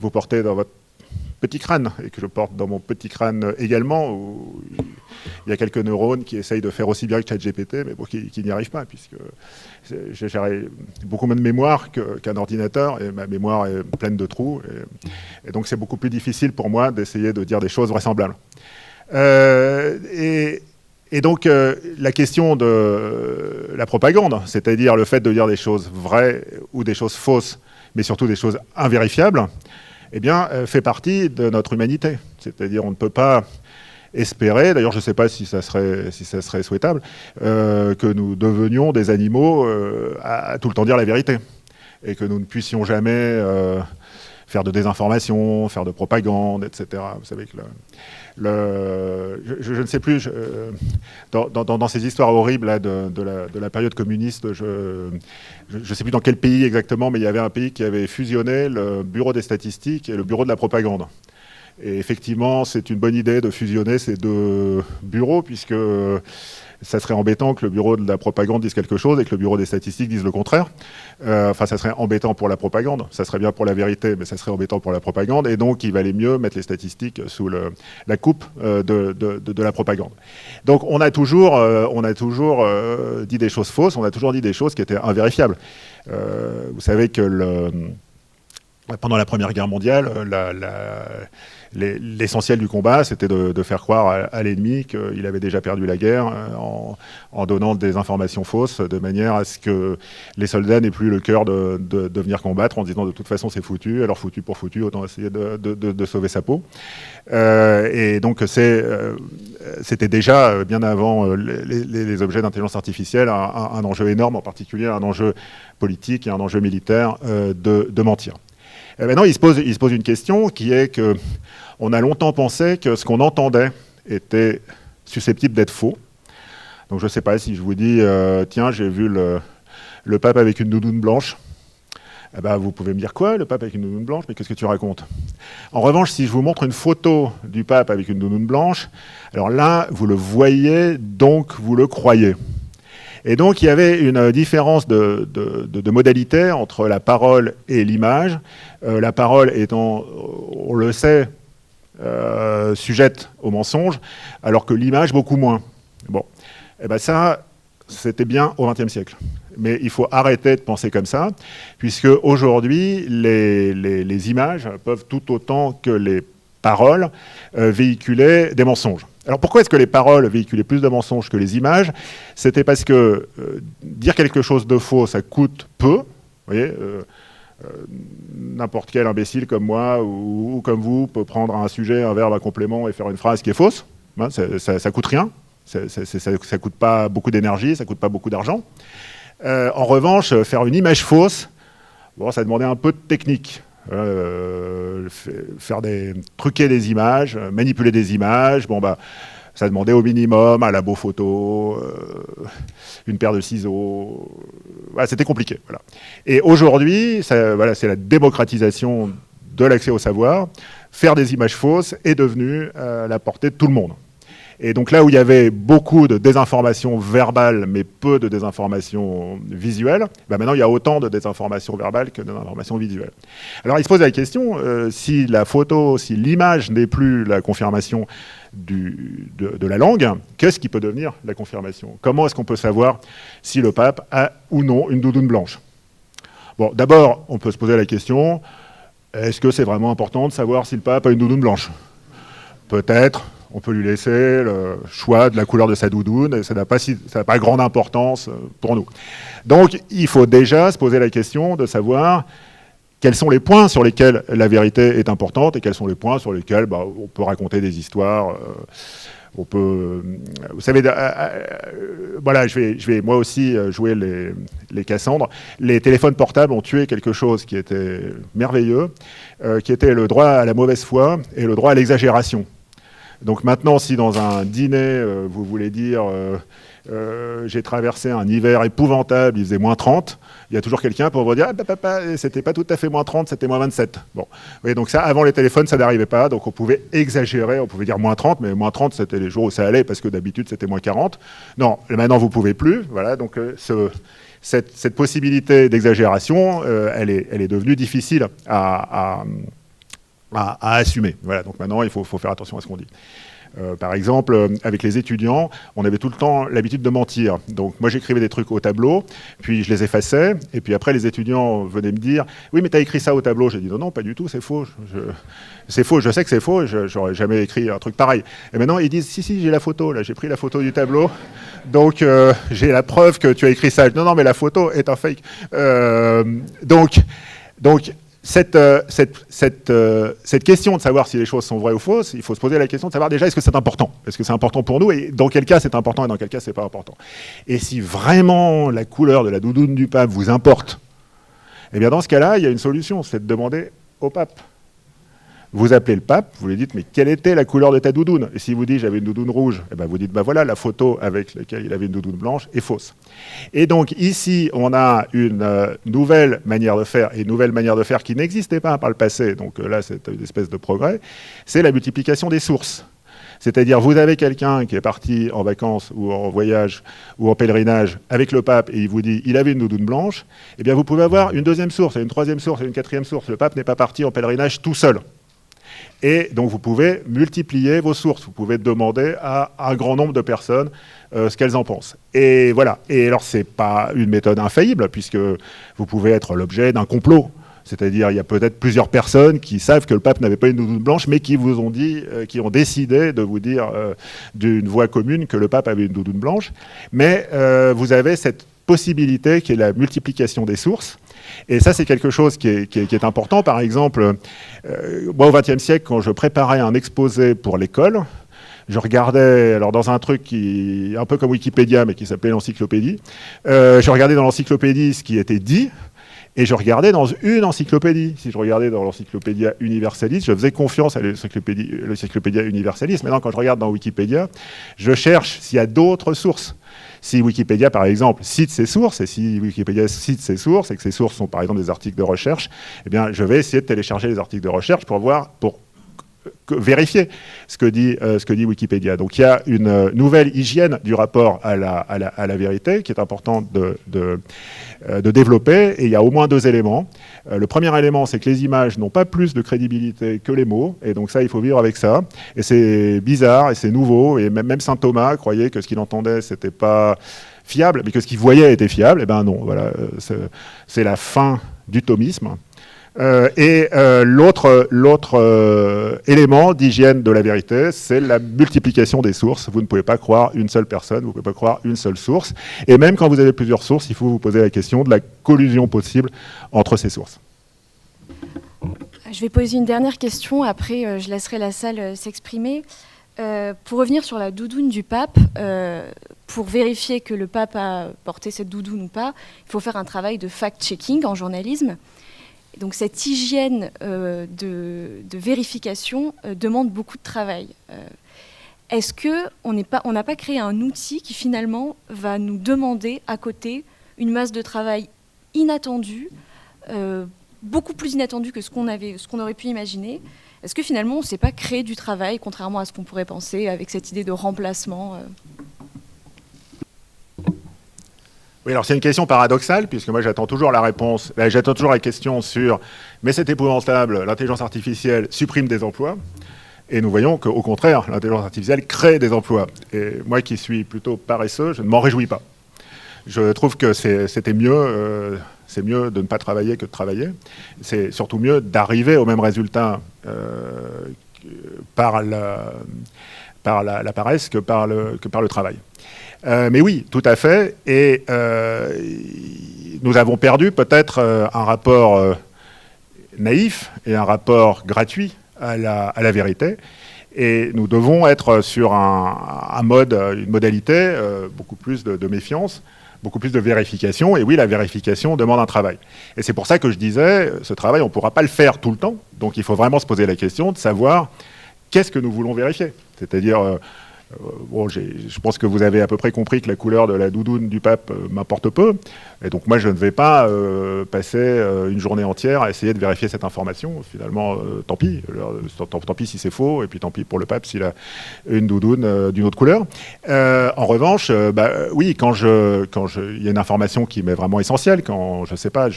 vous portez dans votre petit crâne, et que je porte dans mon petit crâne également, où il y a quelques neurones qui essayent de faire aussi bien que ChatGPT, mais bon, qui n'y arrivent pas, puisque j'ai beaucoup moins de mémoire qu'un ordinateur, et ma mémoire est pleine de trous, et donc c'est beaucoup plus difficile pour moi d'essayer de dire des choses vraisemblables. Et donc, la question de la propagande, c'est-à-dire le fait de dire des choses vraies ou des choses fausses, mais surtout des choses invérifiables, eh bien, fait partie de notre humanité. C'est-à-dire, on ne peut pas espérer, d'ailleurs je ne sais pas si ça serait souhaitable, que nous devenions des animaux à tout le temps dire la vérité, et que nous ne puissions jamais faire de désinformation, faire de propagande, etc. Vous savez que je ne sais plus, dans ces histoires horribles là, de la période communiste, je ne sais plus dans quel pays exactement, mais il y avait un pays qui avait fusionné le bureau des statistiques et le bureau de la propagande. Et effectivement, c'est une bonne idée de fusionner ces deux bureaux, puisque ça serait embêtant que le bureau de la propagande dise quelque chose et que le bureau des statistiques dise le contraire. Enfin, ça serait embêtant pour la propagande. Ça serait bien pour la vérité, mais ça serait embêtant pour la propagande. Et donc, il valait mieux mettre les statistiques sous la coupe de la propagande. Donc, on a toujours dit des choses fausses, on a toujours dit des choses qui étaient invérifiables. Vous savez que pendant la Première Guerre mondiale, l'essentiel du combat, c'était de faire croire à l'ennemi qu'il avait déjà perdu la guerre en donnant des informations fausses, de manière à ce que les soldats n'aient plus le cœur de venir combattre, en disant de toute façon c'est foutu, alors foutu pour foutu, autant essayer de sauver sa peau. Et donc c'était déjà, bien avant les objets d'intelligence artificielle, un enjeu énorme, en particulier un enjeu politique et un enjeu militaire de mentir. Maintenant, il se pose une question qui est qu'on a longtemps pensé que ce qu'on entendait était susceptible d'être faux. Donc je ne sais pas si je vous dis, tiens, j'ai vu le pape avec une doudoune blanche. Eh ben, vous pouvez me dire quoi, le pape avec une doudoune blanche? Mais qu'est-ce que tu racontes? En revanche, si je vous montre une photo du pape avec une doudoune blanche, alors là, vous le voyez, donc vous le croyez. Et donc, il y avait une différence de modalité entre la parole et l'image. La parole étant, on le sait, sujette au mensonge, alors que l'image, beaucoup moins. Bon, et ben ça, c'était bien au XXe siècle. Mais il faut arrêter de penser comme ça, puisque aujourd'hui, les images peuvent tout autant que les paroles véhiculer des mensonges. Alors pourquoi est-ce que les paroles véhiculaient plus de mensonges que les images? C'était parce que dire quelque chose de faux, ça coûte peu. Vous voyez, n'importe quel imbécile comme moi ou comme vous peut prendre un sujet, un verbe, un complément et faire une phrase qui est fausse. Hein, ça coûte rien. Ça ne coûte pas beaucoup d'énergie, ça ne coûte pas beaucoup d'argent. En revanche, faire une image fausse, bon, ça demandait un peu de technique. Truquer des images, manipuler des images, bon, bah, ça demandait au minimum un labo photo, une paire de ciseaux. Voilà, c'était compliqué. Voilà. Et aujourd'hui, voilà, c'est la démocratisation de l'accès au savoir. Faire des images fausses est devenu à la portée de tout le monde. Et donc là où il y avait beaucoup de désinformation verbale, mais peu de désinformation visuelle, ben maintenant il y a autant de désinformation verbale que de désinformation visuelle. Alors il se pose la question, si la photo, si l'image n'est plus la confirmation de la langue, qu'est-ce qui peut devenir la confirmation? Comment est-ce qu'on peut savoir si le pape a ou non une doudoune blanche? Bon, d'abord, on peut se poser la question, est-ce que c'est vraiment important de savoir si le pape a une doudoune blanche? Peut-être. On peut lui laisser le choix de la couleur de sa doudoune, et ça n'a pas grande importance pour nous. Donc, il faut déjà se poser la question de savoir quels sont les points sur lesquels la vérité est importante et quels sont les points sur lesquels on peut raconter des histoires. On peut, vous savez, voilà, je vais moi aussi jouer les Cassandres. Les téléphones portables ont tué quelque chose qui était merveilleux, qui était le droit à la mauvaise foi et le droit à l'exagération. Donc maintenant, si dans un dîner, vous voulez dire j'ai traversé un hiver épouvantable, il faisait moins 30, il y a toujours quelqu'un pour vous dire c'était pas tout à fait moins 30, c'était moins 27. Bon. Oui, donc ça, avant les téléphones, ça n'arrivait pas, donc on pouvait exagérer, on pouvait dire moins 30, mais moins 30, c'était les jours où ça allait, parce que d'habitude, c'était moins 40. Non, maintenant, vous pouvez plus. Voilà, donc cette possibilité d'exagération, elle est devenue difficile à assumer. Voilà, donc maintenant, il faut faire attention à ce qu'on dit. Par exemple, avec les étudiants, on avait tout le temps l'habitude de mentir. Donc moi, j'écrivais des trucs au tableau, puis je les effaçais, et puis après, les étudiants venaient me dire « Oui, mais tu as écrit ça au tableau ?» J'ai dit « Non, non, pas du tout, c'est faux. C'est faux, je sais que c'est faux, j'aurais jamais écrit un truc pareil. » Et maintenant, ils disent « Si, j'ai la photo, là, j'ai pris la photo du tableau, donc j'ai la preuve que tu as écrit ça. » Non, non, mais la photo est un fake. Donc cette question de savoir si les choses sont vraies ou fausses, il faut se poser la question de savoir déjà est-ce que c'est important? Est-ce que c'est important pour nous? Et dans quel cas c'est important et dans quel cas c'est pas important? Et si vraiment la couleur de la doudoune du pape vous importe, eh bien dans ce cas-là, il y a une solution, c'est de demander au pape. Vous appelez le pape, vous lui dites mais quelle était la couleur de ta doudoune? Et s'il vous dit j'avais une doudoune rouge, eh ben vous dites voilà, la photo avec laquelle il avait une doudoune blanche est fausse. Et donc ici on a une nouvelle manière de faire, et une nouvelle manière de faire qui n'existait pas par le passé, donc là c'est une espèce de progrès, c'est la multiplication des sources. C'est-à-dire vous avez quelqu'un qui est parti en vacances ou en voyage ou en pèlerinage avec le pape et il vous dit il avait une doudoune blanche, eh bien vous pouvez avoir une deuxième source, et une troisième source et une quatrième source. Le pape n'est pas parti en pèlerinage tout seul. Et donc vous pouvez multiplier vos sources, vous pouvez demander à un grand nombre de personnes ce qu'elles en pensent. Et voilà. Et alors c'est pas une méthode infaillible, puisque vous pouvez être l'objet d'un complot. C'est-à-dire il y a peut-être plusieurs personnes qui savent que le pape n'avait pas une doudoune blanche, mais qui vous ont dit, qui ont décidé de vous dire d'une voix commune que le pape avait une doudoune blanche. Mais vous avez cette possibilité qui est la multiplication des sources. Et ça, c'est quelque chose qui est important. Par exemple, moi, au XXe siècle, quand je préparais un exposé pour l'école, je regardais, alors dans un truc qui un peu comme Wikipédia, mais qui s'appelait l'encyclopédie, je regardais dans l'encyclopédie ce qui était dit, et je regardais dans une encyclopédie. Si je regardais dans l'Encyclopédia Universalis, je faisais confiance à l'Encyclopédia Universalis. Maintenant, quand je regarde dans Wikipédia, je cherche s'il y a d'autres sources. Si Wikipédia, par exemple, cite ses sources, et si Wikipédia cite ses sources, et que ces sources sont, par exemple, des articles de recherche, eh bien, je vais essayer de télécharger les articles de recherche pour vérifier ce que dit Wikipédia. Donc, il y a une nouvelle hygiène du rapport à la vérité qui est importante de développer, et il y a au moins deux éléments. Le premier élément, c'est que les images n'ont pas plus de crédibilité que les mots, et donc ça, il faut vivre avec ça. Et c'est bizarre, et c'est nouveau, et même saint Thomas croyait que ce qu'il entendait, c'était pas fiable, mais que ce qu'il voyait était fiable. Eh bien non, voilà, c'est la fin du thomisme. L'autre élément d'hygiène de la vérité, c'est la multiplication des sources. Vous ne pouvez pas croire une seule personne, vous ne pouvez pas croire une seule source. Et même quand vous avez plusieurs sources, il faut vous poser la question de la collusion possible entre ces sources. Je vais poser une dernière question, après je laisserai la salle s'exprimer. Pour revenir sur la doudoune du pape, pour vérifier que le pape a porté cette doudoune ou pas, il faut faire un travail de fact-checking en journalisme. Donc cette hygiène de vérification demande beaucoup de travail. Est-ce qu'on n'a pas créé un outil qui finalement va nous demander à côté une masse de travail inattendue, beaucoup plus inattendue que ce qu'on aurait pu imaginer? Est-ce que finalement on ne s'est pas créé du travail, contrairement à ce qu'on pourrait penser avec cette idée de remplacement Oui, alors c'est une question paradoxale, puisque moi j'attends toujours la réponse, j'attends toujours la question sur « mais c'est épouvantable, l'intelligence artificielle supprime des emplois ». Et nous voyons qu'au contraire, l'intelligence artificielle crée des emplois. Et moi qui suis plutôt paresseux, je ne m'en réjouis pas. Je trouve que c'est mieux de ne pas travailler que de travailler. C'est surtout mieux d'arriver au même résultat par la paresse que par le travail. Mais oui, tout à fait. Et nous avons perdu peut-être un rapport naïf et un rapport gratuit à la vérité. Et nous devons être sur un mode, une modalité, beaucoup plus de méfiance, beaucoup plus de vérification. Et oui, la vérification demande un travail. Et c'est pour ça que je disais, ce travail, on ne pourra pas le faire tout le temps. Donc il faut vraiment se poser la question de savoir qu'est-ce que nous voulons vérifier. C'est-à-dire... Bon, je pense que vous avez à peu près compris que la couleur de la doudoune du pape m'importe peu. Et donc moi, je ne vais pas passer une journée entière à essayer de vérifier cette information. Finalement, tant pis. Tant pis si c'est faux, et puis tant pis pour le pape s'il a une doudoune d'une autre couleur. En revanche, oui, quand il y a une information qui m'est vraiment essentielle, quand, je ne sais pas,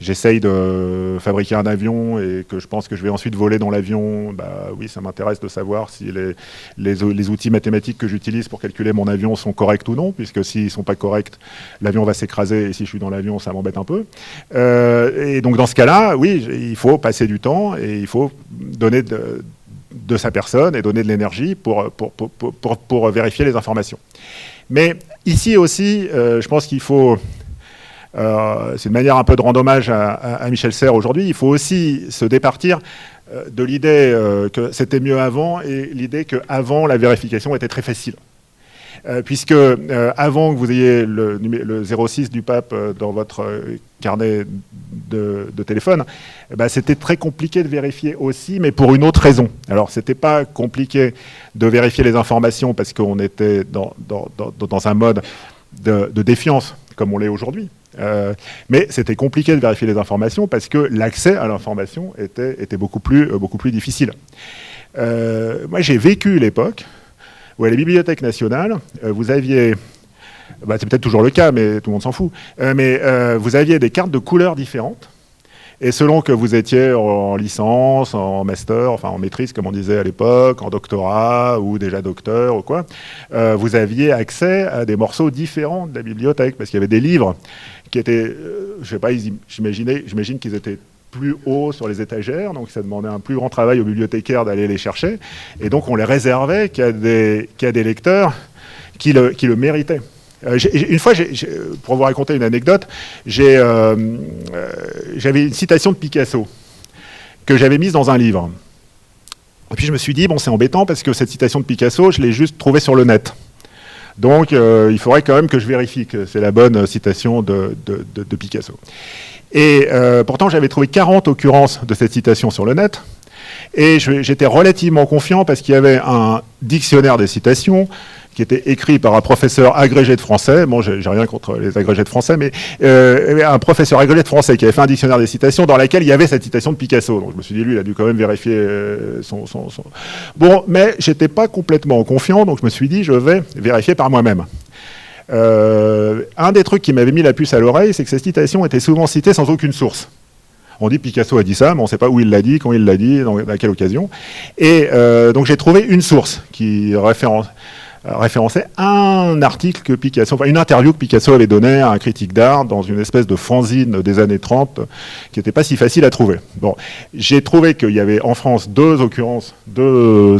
j'essaye de fabriquer un avion et que je pense que je vais ensuite voler dans l'avion, oui, ça m'intéresse de savoir si les outils mathématiques que j'utilise pour calculer mon avion sont corrects ou non, puisque s'ils ne sont pas corrects, l'avion va s'écraser, et si je suis dans l'avion, ça m'embête un peu. Et donc dans ce cas-là, oui, il faut passer du temps et il faut donner de sa personne et donner de l'énergie pour vérifier les informations. Mais ici aussi, je pense qu'il faut... c'est une manière un peu de rendre hommage à Michel Serres aujourd'hui, il faut aussi se départir de l'idée que c'était mieux avant et l'idée qu'avant, la vérification était très facile. Puisque avant que vous ayez le 06 du pape dans votre carnet de téléphone, c'était très compliqué de vérifier aussi, mais pour une autre raison. Alors, c'était pas compliqué de vérifier les informations parce qu'on était dans un mode de défiance, comme on l'est aujourd'hui. Mais c'était compliqué de vérifier les informations parce que l'accès à l'information était beaucoup plus difficile. Moi, j'ai vécu l'époque où à la Bibliothèque nationale, vous aviez, c'est peut-être toujours le cas, mais tout le monde s'en fout, mais vous aviez des cartes de couleurs différentes. Et selon que vous étiez en licence, en master, enfin en maîtrise, comme on disait à l'époque, en doctorat ou déjà docteur ou quoi, vous aviez accès à des morceaux différents de la bibliothèque, parce qu'il y avait des livres qui étaient, je sais pas, j'imagine qu'ils étaient plus haut sur les étagères, donc ça demandait un plus grand travail aux bibliothécaires d'aller les chercher, et donc on les réservait qu'à des lecteurs qui le méritaient. Une fois, pour vous raconter une anecdote, j'avais une citation de Picasso que j'avais mise dans un livre. Et puis je me suis dit, bon, c'est embêtant parce que cette citation de Picasso, je l'ai juste trouvée sur le net. Donc il faudrait quand même que je vérifie que c'est la bonne citation de Picasso. Et pourtant, j'avais trouvé 40 occurrences de cette citation sur le net. Et j'étais relativement confiant parce qu'il y avait un dictionnaire des citations qui était écrit par un professeur agrégé de français. Bon, j'ai rien contre les agrégés de français, mais un professeur agrégé de français qui avait fait un dictionnaire des citations dans lequel il y avait cette citation de Picasso. Donc je me suis dit, lui, il a dû quand même vérifier son... Bon, mais j'étais pas complètement confiant, donc je me suis dit, je vais vérifier par moi-même. Un des trucs qui m'avait mis la puce à l'oreille, c'est que ces citations étaient souvent citées sans aucune source. On dit Picasso a dit ça, mais on ne sait pas où il l'a dit, quand il l'a dit, à quelle occasion. Et donc j'ai trouvé une source qui référençait un article que Picasso, enfin une interview que Picasso avait donnée à un critique d'art dans une espèce de fanzine des années 30 qui n'était pas si facile à trouver. Bon, j'ai trouvé qu'il y avait en France deux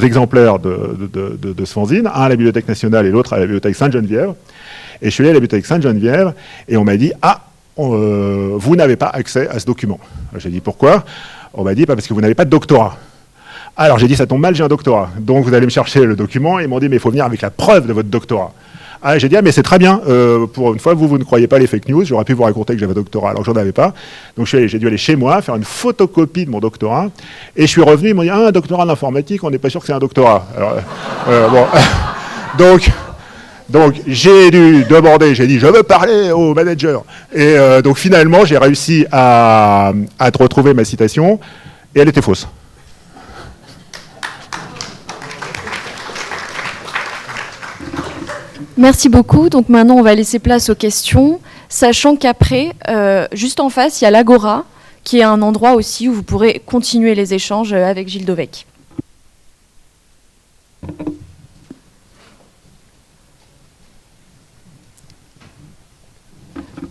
exemplaires de ce fanzine, un à la Bibliothèque nationale et l'autre à la Bibliothèque Sainte-Geneviève. Et je suis allé à la Bibliothèque Sainte-Geneviève et on m'a dit « Ah, vous n'avez pas accès à ce document. » J'ai dit « Pourquoi ?» On m'a dit « Parce que vous n'avez pas de doctorat. » Alors j'ai dit, ça tombe mal, j'ai un doctorat. Donc vous allez me chercher le document. Ils m'ont dit, mais il faut venir avec la preuve de votre doctorat. Ah, j'ai dit, ah, mais c'est très bien. Pour une fois, vous ne croyez pas les fake news. J'aurais pu vous raconter que j'avais un doctorat, alors que j'en avais pas. Donc j'ai dû aller chez moi, faire une photocopie de mon doctorat. Et je suis revenu, ils m'ont dit, ah, un doctorat en informatique, on n'est pas sûr que c'est un doctorat. Alors, bon. Donc j'ai dû demander, j'ai dit, je veux parler au manager. Et donc finalement, j'ai réussi à retrouver ma citation. Et elle était fausse. Merci beaucoup. Donc maintenant, on va laisser place aux questions, sachant qu'après, juste en face, il y a l'Agora, qui est un endroit aussi où vous pourrez continuer les échanges avec Gilles Dovec.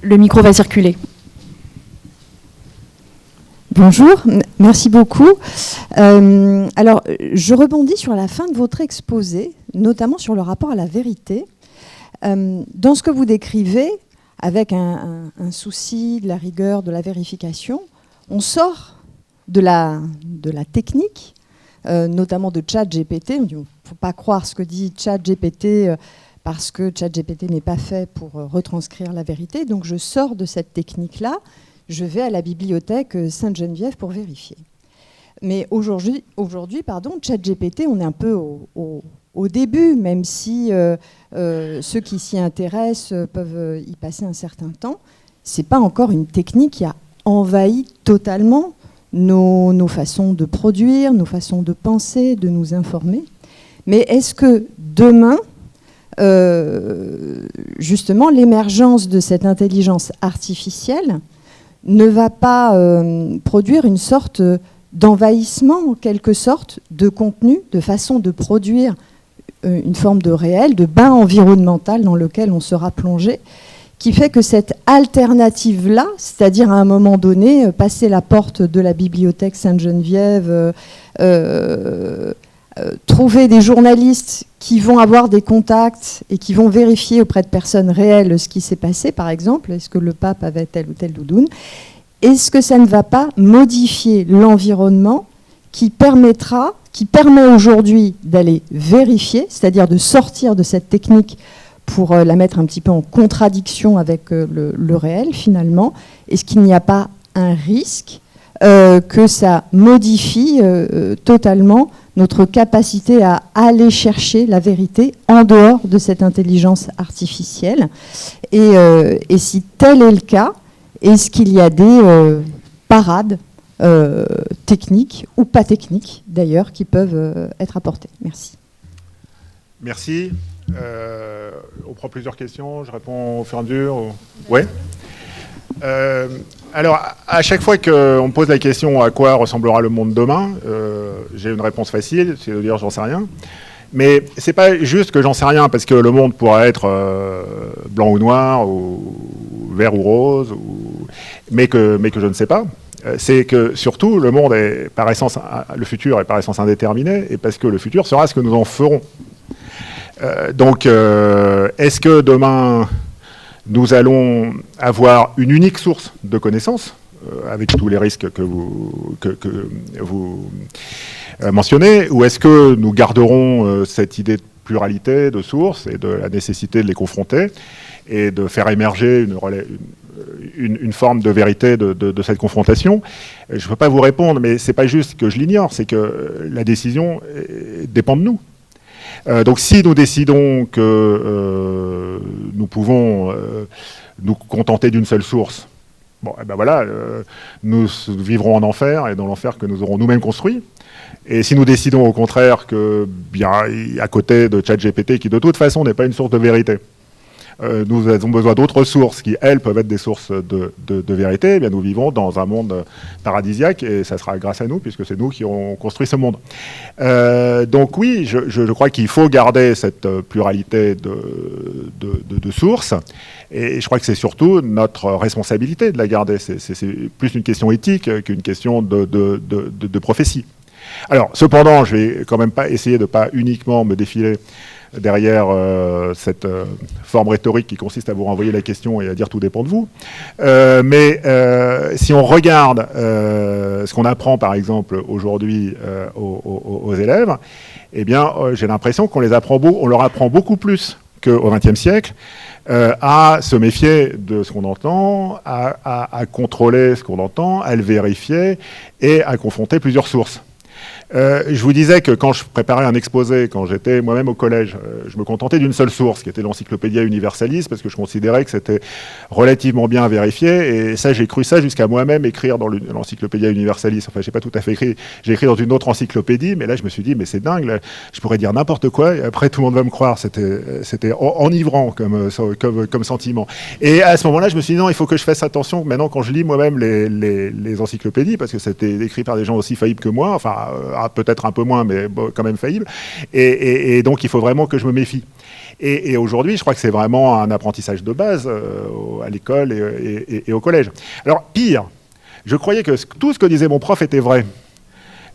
Le micro va circuler. Bonjour, merci beaucoup. Alors, je rebondis sur la fin de votre exposé, notamment sur le rapport à la vérité. Dans ce que vous décrivez, avec un souci de la rigueur, de la vérification, on sort de la technique, notamment de ChatGPT. Il ne faut pas croire ce que dit ChatGPT parce que ChatGPT n'est pas fait pour retranscrire la vérité. Donc je sors de cette technique-là, je vais à la bibliothèque Sainte-Geneviève pour vérifier. Mais aujourd'hui, ChatGPT, on est un peu au début, même si ceux qui s'y intéressent peuvent y passer un certain temps. Ce n'est pas encore une technique qui a envahi totalement nos façons de produire, nos façons de penser, de nous informer. Mais est-ce que demain, justement, l'émergence de cette intelligence artificielle ne va pas produire une sorte d'envahissement, en quelque sorte, de contenu, de façon de produire une forme de réel, de bain environnemental dans lequel on sera plongé, qui fait que cette alternative-là, c'est-à-dire à un moment donné, passer la porte de la bibliothèque Sainte-Geneviève, trouver des journalistes qui vont avoir des contacts et qui vont vérifier auprès de personnes réelles ce qui s'est passé, par exemple, est-ce que le pape avait telle ou telle doudoune, est-ce que ça ne va pas modifier l'environnement qui permet aujourd'hui d'aller vérifier, c'est-à-dire de sortir de cette technique pour la mettre un petit peu en contradiction avec le réel, finalement. Est-ce qu'il n'y a pas un risque que ça modifie totalement notre capacité à aller chercher la vérité en dehors de cette intelligence artificielle? Et si tel est le cas, est-ce qu'il y a des parades techniques ou pas techniques, d'ailleurs, qui peuvent être apportées? Merci. Merci. On prend plusieurs questions, je réponds au fur et à mesure. Oui. Alors, à chaque fois qu'on me pose la question à quoi ressemblera le monde demain, j'ai une réponse facile, c'est de dire j'en sais rien. Mais c'est pas juste que j'en sais rien, parce que le monde pourra être blanc ou noir, ou vert ou rose, mais que je ne sais pas. C'est que surtout le monde est par essence, le futur est par essence indéterminé, et parce que le futur sera ce que nous en ferons. Donc, est-ce que demain nous allons avoir une unique source de connaissances, avec tous les risques que vous mentionnez, ou est-ce que nous garderons cette idée de pluralité de sources et de la nécessité de les confronter et de faire émerger une forme de vérité de cette confrontation? Je ne peux pas vous répondre, mais ce n'est pas juste que je l'ignore, c'est que la décision dépend de nous. Donc si nous décidons que nous pouvons nous contenter d'une seule source, bon, et ben voilà, nous vivrons en enfer, et dans l'enfer que nous aurons nous-mêmes construit. Et si nous décidons au contraire que, bien, à côté de ChatGPT, qui de toute façon n'est pas une source de vérité, nous avons besoin d'autres sources qui, elles, peuvent être des sources de vérité, eh bien, nous vivons dans un monde paradisiaque, et ça sera grâce à nous, puisque c'est nous qui aurons construit ce monde. Donc oui, je crois qu'il faut garder cette pluralité de sources, et je crois que c'est surtout notre responsabilité de la garder. C'est plus une question éthique qu'une question de prophétie. Alors, cependant, je vais quand même pas essayer de pas uniquement me défiler derrière cette forme rhétorique qui consiste à vous renvoyer la question et à dire tout dépend de vous. Mais si on regarde ce qu'on apprend par exemple aujourd'hui aux élèves, eh bien j'ai l'impression qu'on leur apprend beaucoup plus qu'au XXe siècle à se méfier de ce qu'on entend, à contrôler ce qu'on entend, à le vérifier et à confronter plusieurs sources. Je vous disais que quand je préparais un exposé, quand j'étais moi-même au collège, je me contentais d'une seule source, qui était l'Encyclopédia Universalis, parce que je considérais que c'était relativement bien vérifié, et ça, j'ai cru ça jusqu'à moi-même écrire dans l'Encyclopédia Universalis. Enfin, j'ai pas tout à fait écrit, j'ai écrit dans une autre encyclopédie, mais là, je me suis dit, mais c'est dingue, là, je pourrais dire n'importe quoi, et après, tout le monde va me croire. C'était enivrant comme sentiment. Et à ce moment-là, je me suis dit, non, il faut que je fasse attention, maintenant, quand je lis moi-même les encyclopédies, parce que c'était écrit par des gens aussi faillibles que moi, enfin, peut-être un peu moins, mais bon, quand même faillible. Et donc, il faut vraiment que je me méfie. Et aujourd'hui, je crois que c'est vraiment un apprentissage de base à l'école et au collège. Alors, pire, je croyais que tout ce que disait mon prof était vrai.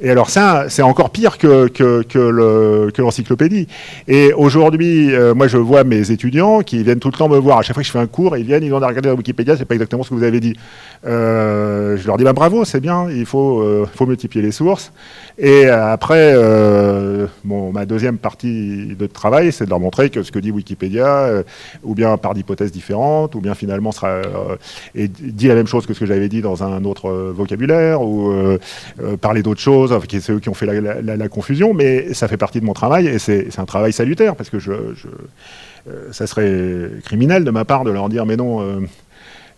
Et alors ça, c'est encore pire que l'encyclopédie. Et aujourd'hui, moi, je vois mes étudiants qui viennent tout le temps me voir. À chaque fois que je fais un cours, ils viennent regarder la Wikipédia, c'est pas exactement ce que vous avez dit. Je leur dis, bah, bravo, c'est bien, il faut multiplier les sources. Et après, ma deuxième partie de travail, c'est de leur montrer que ce que dit Wikipédia, ou bien part d'hypothèses différentes, ou bien finalement dit la même chose que ce que j'avais dit dans un autre vocabulaire, ou parler d'autres choses. C'est eux qui ont fait la confusion, mais ça fait partie de mon travail et c'est un travail salutaire parce que ça serait criminel de ma part de leur dire mais non,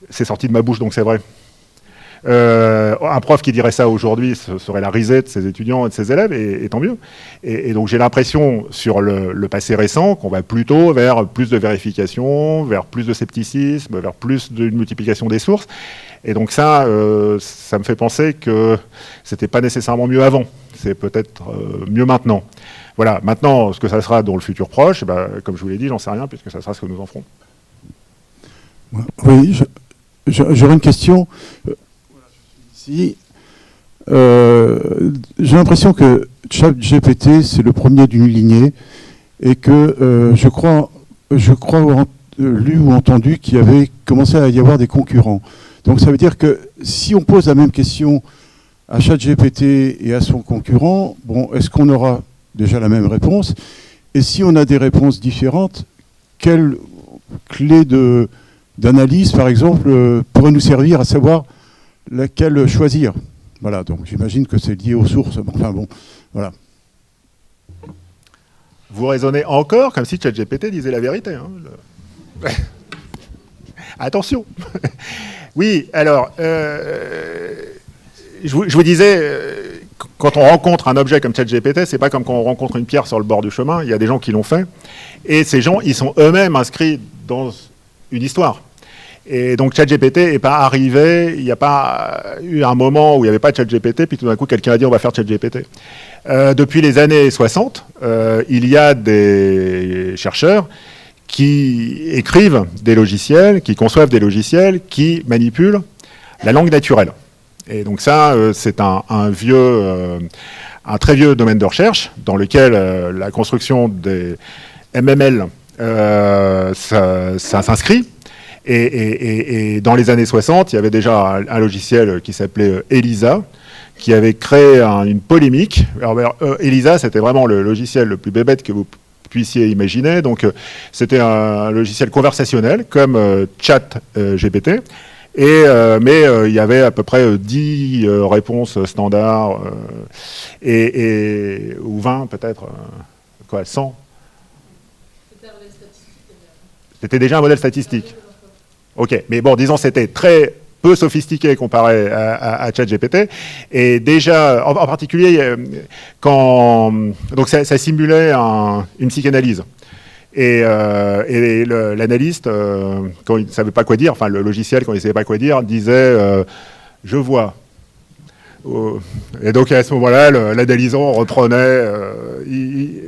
c'est sorti de ma bouche donc c'est vrai. Un prof qui dirait ça aujourd'hui, ce serait la risée de ses étudiants et de ses élèves, et tant mieux. Et donc j'ai l'impression sur le passé récent qu'on va plutôt vers plus de vérification, vers plus de scepticisme, vers plus d'une multiplication des sources. Et donc ça me fait penser que c'était pas nécessairement mieux avant. C'est peut-être mieux maintenant. Voilà, maintenant, ce que ça sera dans le futur proche, comme je vous l'ai dit, j'en sais rien, puisque ça sera ce que nous en ferons. Oui, j'aurais une question. Ici, j'ai l'impression que ChatGPT, c'est le premier d'une lignée, et que je crois avoir lu ou entendu qu'il y avait commencé à y avoir des concurrents. Donc ça veut dire que si on pose la même question à ChatGPT et à son concurrent, bon, est-ce qu'on aura déjà la même réponse? Et si on a des réponses différentes, quelle clé d'analyse, par exemple, pourrait nous servir à savoir laquelle choisir? Voilà, donc j'imagine que c'est lié aux sources. Enfin bon, voilà. Vous raisonnez encore comme si ChatGPT disait la vérité. Hein. Attention. Oui, alors, je vous disais, quand on rencontre un objet comme ChatGPT, c'est pas comme quand on rencontre une pierre sur le bord du chemin. Il y a des gens qui l'ont fait. Et ces gens, ils sont eux-mêmes inscrits dans une histoire. Et donc ChatGPT n'est pas arrivé, il n'y a pas eu un moment où il n'y avait pas de ChatGPT, puis tout d'un coup quelqu'un a dit on va faire ChatGPT. Depuis les années 60, il y a des chercheurs qui écrivent des logiciels, qui conçoivent des logiciels, qui manipulent la langue naturelle. Et donc ça, c'est un très vieux domaine de recherche dans lequel la construction des MML, ça s'inscrit. Et dans les années 60, il y avait déjà un logiciel qui s'appelait ELISA, qui avait créé une polémique. Alors, ELISA, c'était vraiment le logiciel le plus bébête que vous puissiez imaginer. Donc, c'était un logiciel conversationnel, comme ChatGPT. Mais il y avait à peu près 10 réponses standards, ou 20 peut-être, 100. C'était déjà un modèle statistique. Ok, mais bon, disons c'était très peu sophistiqué comparé à ChatGPT. Et déjà, en particulier, donc ça simulait une psychanalyse. Et l'analyste, quand il ne savait pas quoi dire, enfin le logiciel, quand il ne savait pas quoi dire, disait je vois. Et donc à ce moment-là, l'analysant reprenait,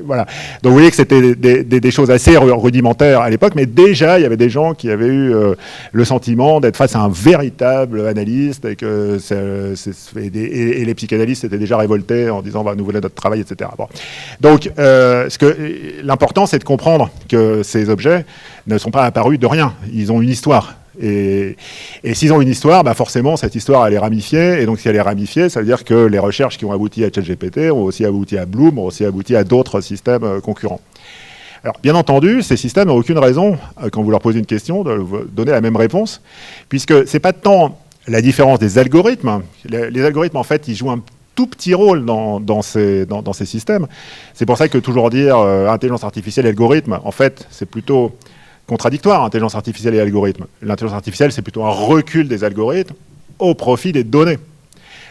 voilà. Donc vous voyez que c'était des choses assez rudimentaires à l'époque, mais déjà il y avait des gens qui avaient eu le sentiment d'être face à un véritable analyste et que et les psychanalystes étaient déjà révoltés en disant nous voulons notre travail, etc. Bon. Donc l'important c'est de comprendre que ces objets ne sont pas apparus de rien, ils ont une histoire. Et s'ils ont une histoire, forcément, cette histoire, elle est ramifiée. Et donc, si elle est ramifiée, ça veut dire que les recherches qui ont abouti à ChatGPT ont aussi abouti à Bloom, ont aussi abouti à d'autres systèmes concurrents. Alors, bien entendu, ces systèmes n'ont aucune raison, quand vous leur posez une question, de vous donner la même réponse, puisque c'est pas tant la différence des algorithmes. Les algorithmes, en fait, ils jouent un tout petit rôle dans ces systèmes. C'est pour ça que toujours dire intelligence artificielle et algorithme, en fait, c'est plutôt contradictoire, intelligence artificielle et algorithme. L'intelligence artificielle, c'est plutôt un recul des algorithmes au profit des données.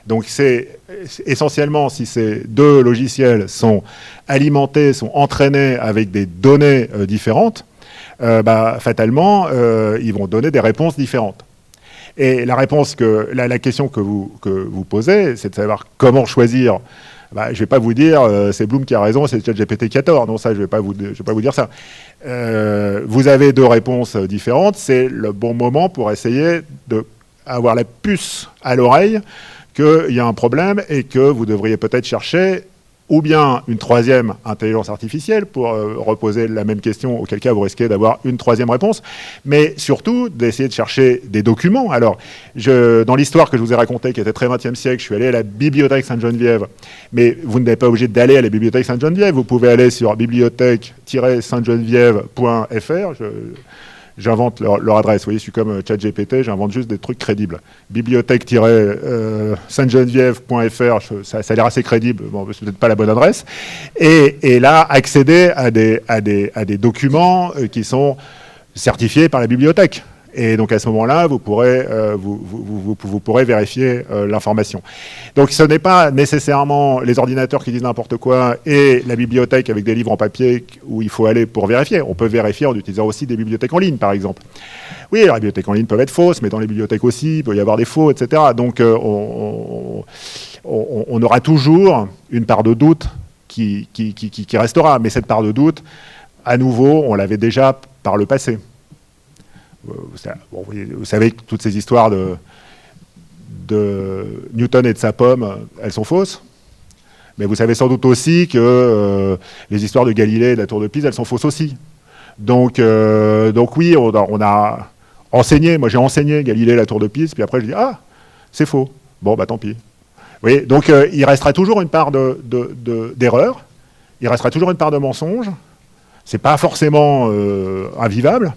Donc c'est essentiellement, si ces deux logiciels sont alimentés, sont entraînés avec des données différentes, fatalement, ils vont donner des réponses différentes. Et la réponse la question que vous posez, c'est de savoir comment choisir. Je ne vais pas vous dire c'est Bloom qui a raison, c'est ChatGPT qui a tort. Non, ça, je ne vais pas vous dire ça. Vous avez deux réponses différentes. C'est le bon moment pour essayer d'avoir la puce à l'oreille qu'il y a un problème et que vous devriez peut-être chercher ou bien une troisième intelligence artificielle pour reposer la même question, auquel cas vous risquez d'avoir une troisième réponse, mais surtout d'essayer de chercher des documents. Alors, dans l'histoire que je vous ai racontée, qui était très 20e siècle, je suis allé à la bibliothèque Sainte-Geneviève, mais vous n'êtes pas obligé d'aller à la bibliothèque Sainte-Geneviève, vous pouvez aller sur bibliothèque-sainte-geneviève.fr, j'invente leur adresse, vous voyez, je suis comme ChatGPT, j'invente juste des trucs crédibles. Bibliothèque-sainte-geneviève.fr, ça a l'air assez crédible, bon, c'est peut-être pas la bonne adresse. Et là, accéder à des documents qui sont certifiés par la bibliothèque. Et donc à ce moment-là, vous pourrez vérifier l'information. Donc ce n'est pas nécessairement les ordinateurs qui disent n'importe quoi et la bibliothèque avec des livres en papier où il faut aller pour vérifier. On peut vérifier en utilisant aussi des bibliothèques en ligne, par exemple. Oui, les bibliothèques en ligne peuvent être fausses, mais dans les bibliothèques aussi, il peut y avoir des faux, etc. Donc on aura toujours une part de doute qui restera. Mais cette part de doute, à nouveau, on l'avait déjà par le passé. Vous savez que toutes ces histoires de Newton et de sa pomme, elles sont fausses. Mais vous savez sans doute aussi que les histoires de Galilée et de la tour de Pise, elles sont fausses aussi. Donc oui, on a enseigné, moi j'ai enseigné Galilée et la tour de Pise, puis après je dis c'est faux. Bon, tant pis. Oui, donc il restera toujours une part d'erreur, il restera toujours une part de mensonge. C'est pas forcément invivable.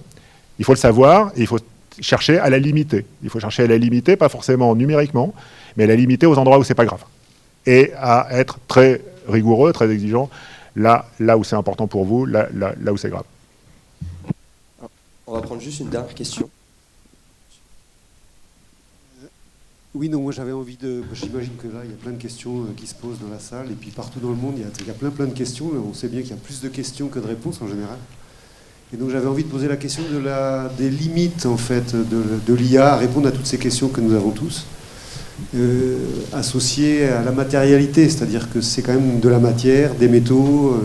Il faut le savoir et il faut chercher à la limiter. Il faut chercher à la limiter, pas forcément numériquement, mais à la limiter aux endroits où c'est pas grave. Et à être très rigoureux, très exigeant, là où c'est important pour vous, là où c'est grave. On va prendre juste une dernière question. Oui, non, moi j'avais envie j'imagine que là, il y a plein de questions qui se posent dans la salle, et puis partout dans le monde, il y a plein de questions. On sait bien qu'il y a plus de questions que de réponses en général. Et donc j'avais envie de poser la question des limites en fait de l'IA à répondre à toutes ces questions que nous avons tous, associées à la matérialité, c'est-à-dire que c'est quand même de la matière, des métaux,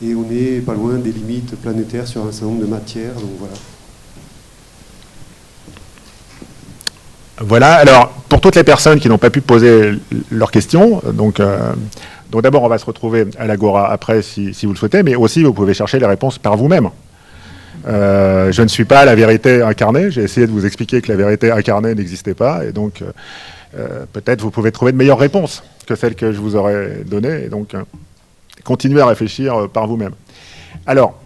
et on n'est pas loin des limites planétaires sur un certain nombre de matières, donc voilà. Voilà, alors pour toutes les personnes qui n'ont pas pu poser leurs questions, donc d'abord, on va se retrouver à l'Agora après, si vous le souhaitez, mais aussi, vous pouvez chercher les réponses par vous-même. Je ne suis pas la vérité incarnée. J'ai essayé de vous expliquer que la vérité incarnée n'existait pas. Et donc, peut-être vous pouvez trouver de meilleures réponses que celles que je vous aurais données. Et donc, continuez à réfléchir par vous-même. Alors,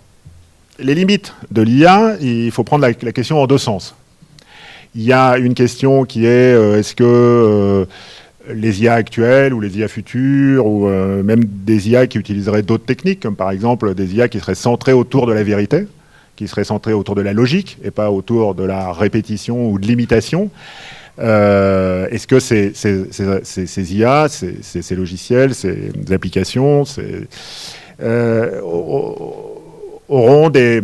les limites de l'IA, il faut prendre la question en deux sens. Il y a une question qui est, est-ce que les IA actuelles ou les IA futures ou même des IA qui utiliseraient d'autres techniques, comme par exemple des IA qui seraient centrées autour de la vérité, qui seraient centrées autour de la logique et pas autour de la répétition ou de l'imitation. Est-ce que ces IA, ces logiciels, ces applications auront des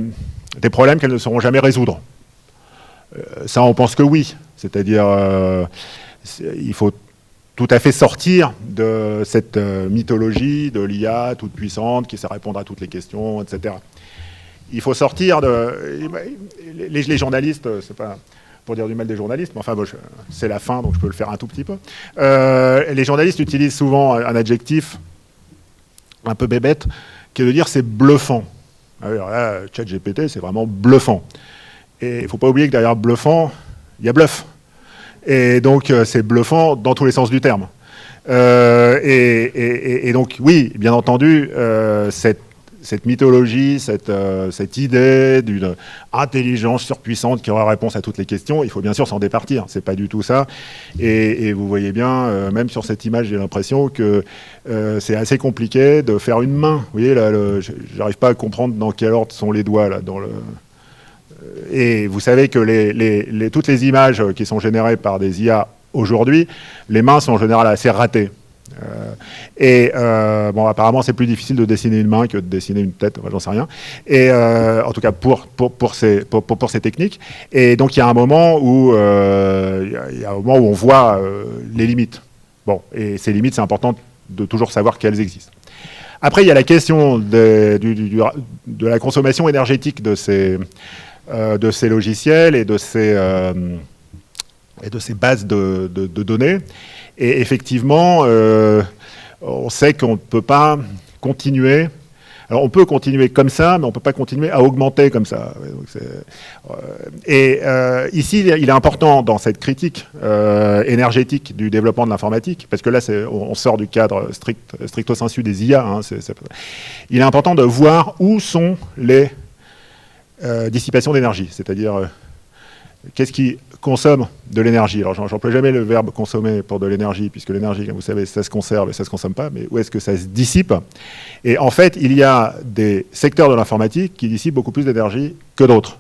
problèmes qu'elles ne sauront jamais résoudre? Ça, on pense que oui. C'est-à-dire, il faut tout à fait sortir de cette mythologie de l'IA toute puissante qui sait répondre à toutes les questions, etc. Il faut sortir de... Les journalistes, c'est pas pour dire du mal des journalistes, mais enfin, bon, c'est la fin, donc je peux le faire un tout petit peu. Les journalistes utilisent souvent un adjectif un peu bébête, qui est de dire c'est bluffant. Alors là, ChatGPT, c'est vraiment bluffant. Et il ne faut pas oublier que derrière bluffant, il y a bluff. Et donc, c'est bluffant dans tous les sens du terme. Et donc, oui, bien entendu, cette mythologie, cette idée d'une intelligence surpuissante qui aura réponse à toutes les questions, il faut bien sûr s'en départir. C'est pas du tout ça. Et vous voyez bien, même sur cette image, j'ai l'impression que c'est assez compliqué de faire une main. Vous voyez, là, j'arrive pas à comprendre dans quel ordre sont les doigts, là, dans le... Et vous savez que toutes les images qui sont générées par des IA aujourd'hui, les mains sont en général assez ratées. Bon, apparemment, c'est plus difficile de dessiner une main que de dessiner une tête, enfin, j'en sais rien. Et en tout cas, pour ces techniques. Et donc, il y a un moment où, on voit les limites. Bon, et ces limites, c'est important de toujours savoir qu'elles existent. Après, il y a la question de la consommation énergétique de ces logiciels et de ces bases de données. Et effectivement, on sait qu'on ne peut pas continuer. Alors, on peut continuer comme ça, mais on ne peut pas continuer à augmenter comme ça. Ici, il est important dans cette critique énergétique du développement de l'informatique, parce que là, on sort du cadre stricto sensu des IA. Hein, il est important de voir où sont les dissipations d'énergie, c'est-à-dire qu'est-ce qui consomme de l'énergie. Alors, j'emploie jamais le verbe consommer pour de l'énergie, puisque l'énergie, comme vous savez, ça se conserve et ça se consomme pas, mais où est-ce que ça se dissipe? Et en fait, il y a des secteurs de l'informatique qui dissipent beaucoup plus d'énergie que d'autres.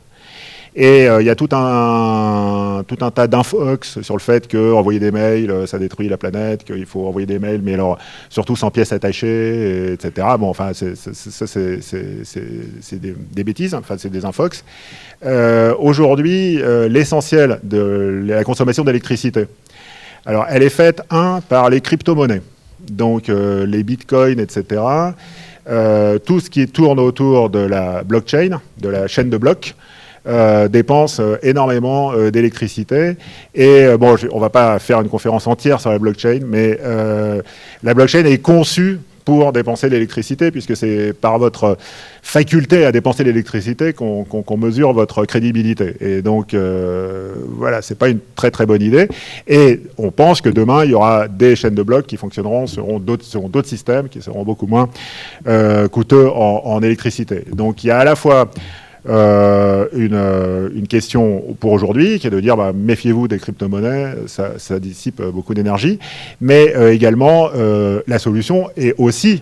Et il y a tout un tas d'infox sur le fait qu'envoyer des mails, ça détruit la planète, qu'il faut envoyer des mails, mais alors surtout sans pièces attachées, etc. Bon, enfin, c'est des bêtises, enfin, c'est des infox. Aujourd'hui, l'essentiel de la consommation d'électricité, alors elle est faite, par les crypto-monnaies, donc les bitcoins, etc. Tout ce qui tourne autour de la blockchain, de la chaîne de blocs, dépense énormément d'électricité. Et bon, on ne va pas faire une conférence entière sur la blockchain, mais la blockchain est conçue pour dépenser l'électricité, puisque c'est par votre faculté à dépenser l'électricité qu'on mesure votre crédibilité. Et donc, voilà, c'est pas une très très bonne idée. Et on pense que demain, il y aura des chaînes de blocs qui fonctionneront, seront d'autres systèmes qui seront beaucoup moins coûteux en électricité. Donc, il y a à la fois une question pour aujourd'hui qui est de dire méfiez-vous des crypto-monnaies, ça dissipe beaucoup d'énergie, mais également la solution est aussi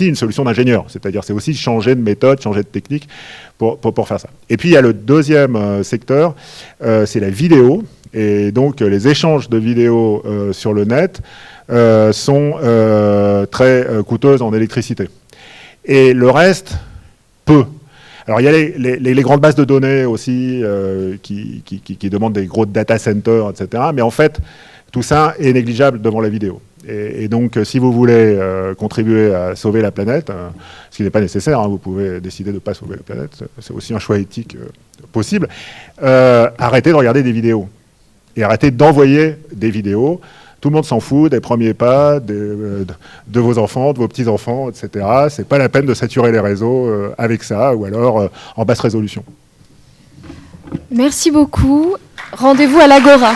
une solution d'ingénieur, c'est-à-dire c'est aussi changer de méthode, changer de technique pour faire ça. Et puis il y a le deuxième secteur, c'est la vidéo, et donc les échanges de vidéos sur le net sont très coûteuses en électricité. Et le reste, peu. Alors, il y a les grandes bases de données aussi qui demandent des gros data centers, etc. Mais en fait, tout ça est négligeable devant la vidéo. Et donc, si vous voulez contribuer à sauver la planète, ce qui n'est pas nécessaire, hein, vous pouvez décider de ne pas sauver la planète, c'est aussi un choix éthique possible, arrêtez de regarder des vidéos. Et arrêtez d'envoyer des vidéos. Tout le monde s'en fout des premiers pas de vos enfants, de vos petits-enfants, etc. C'est pas la peine de saturer les réseaux avec ça, ou alors en basse résolution. Merci beaucoup. Rendez-vous à l'Agora.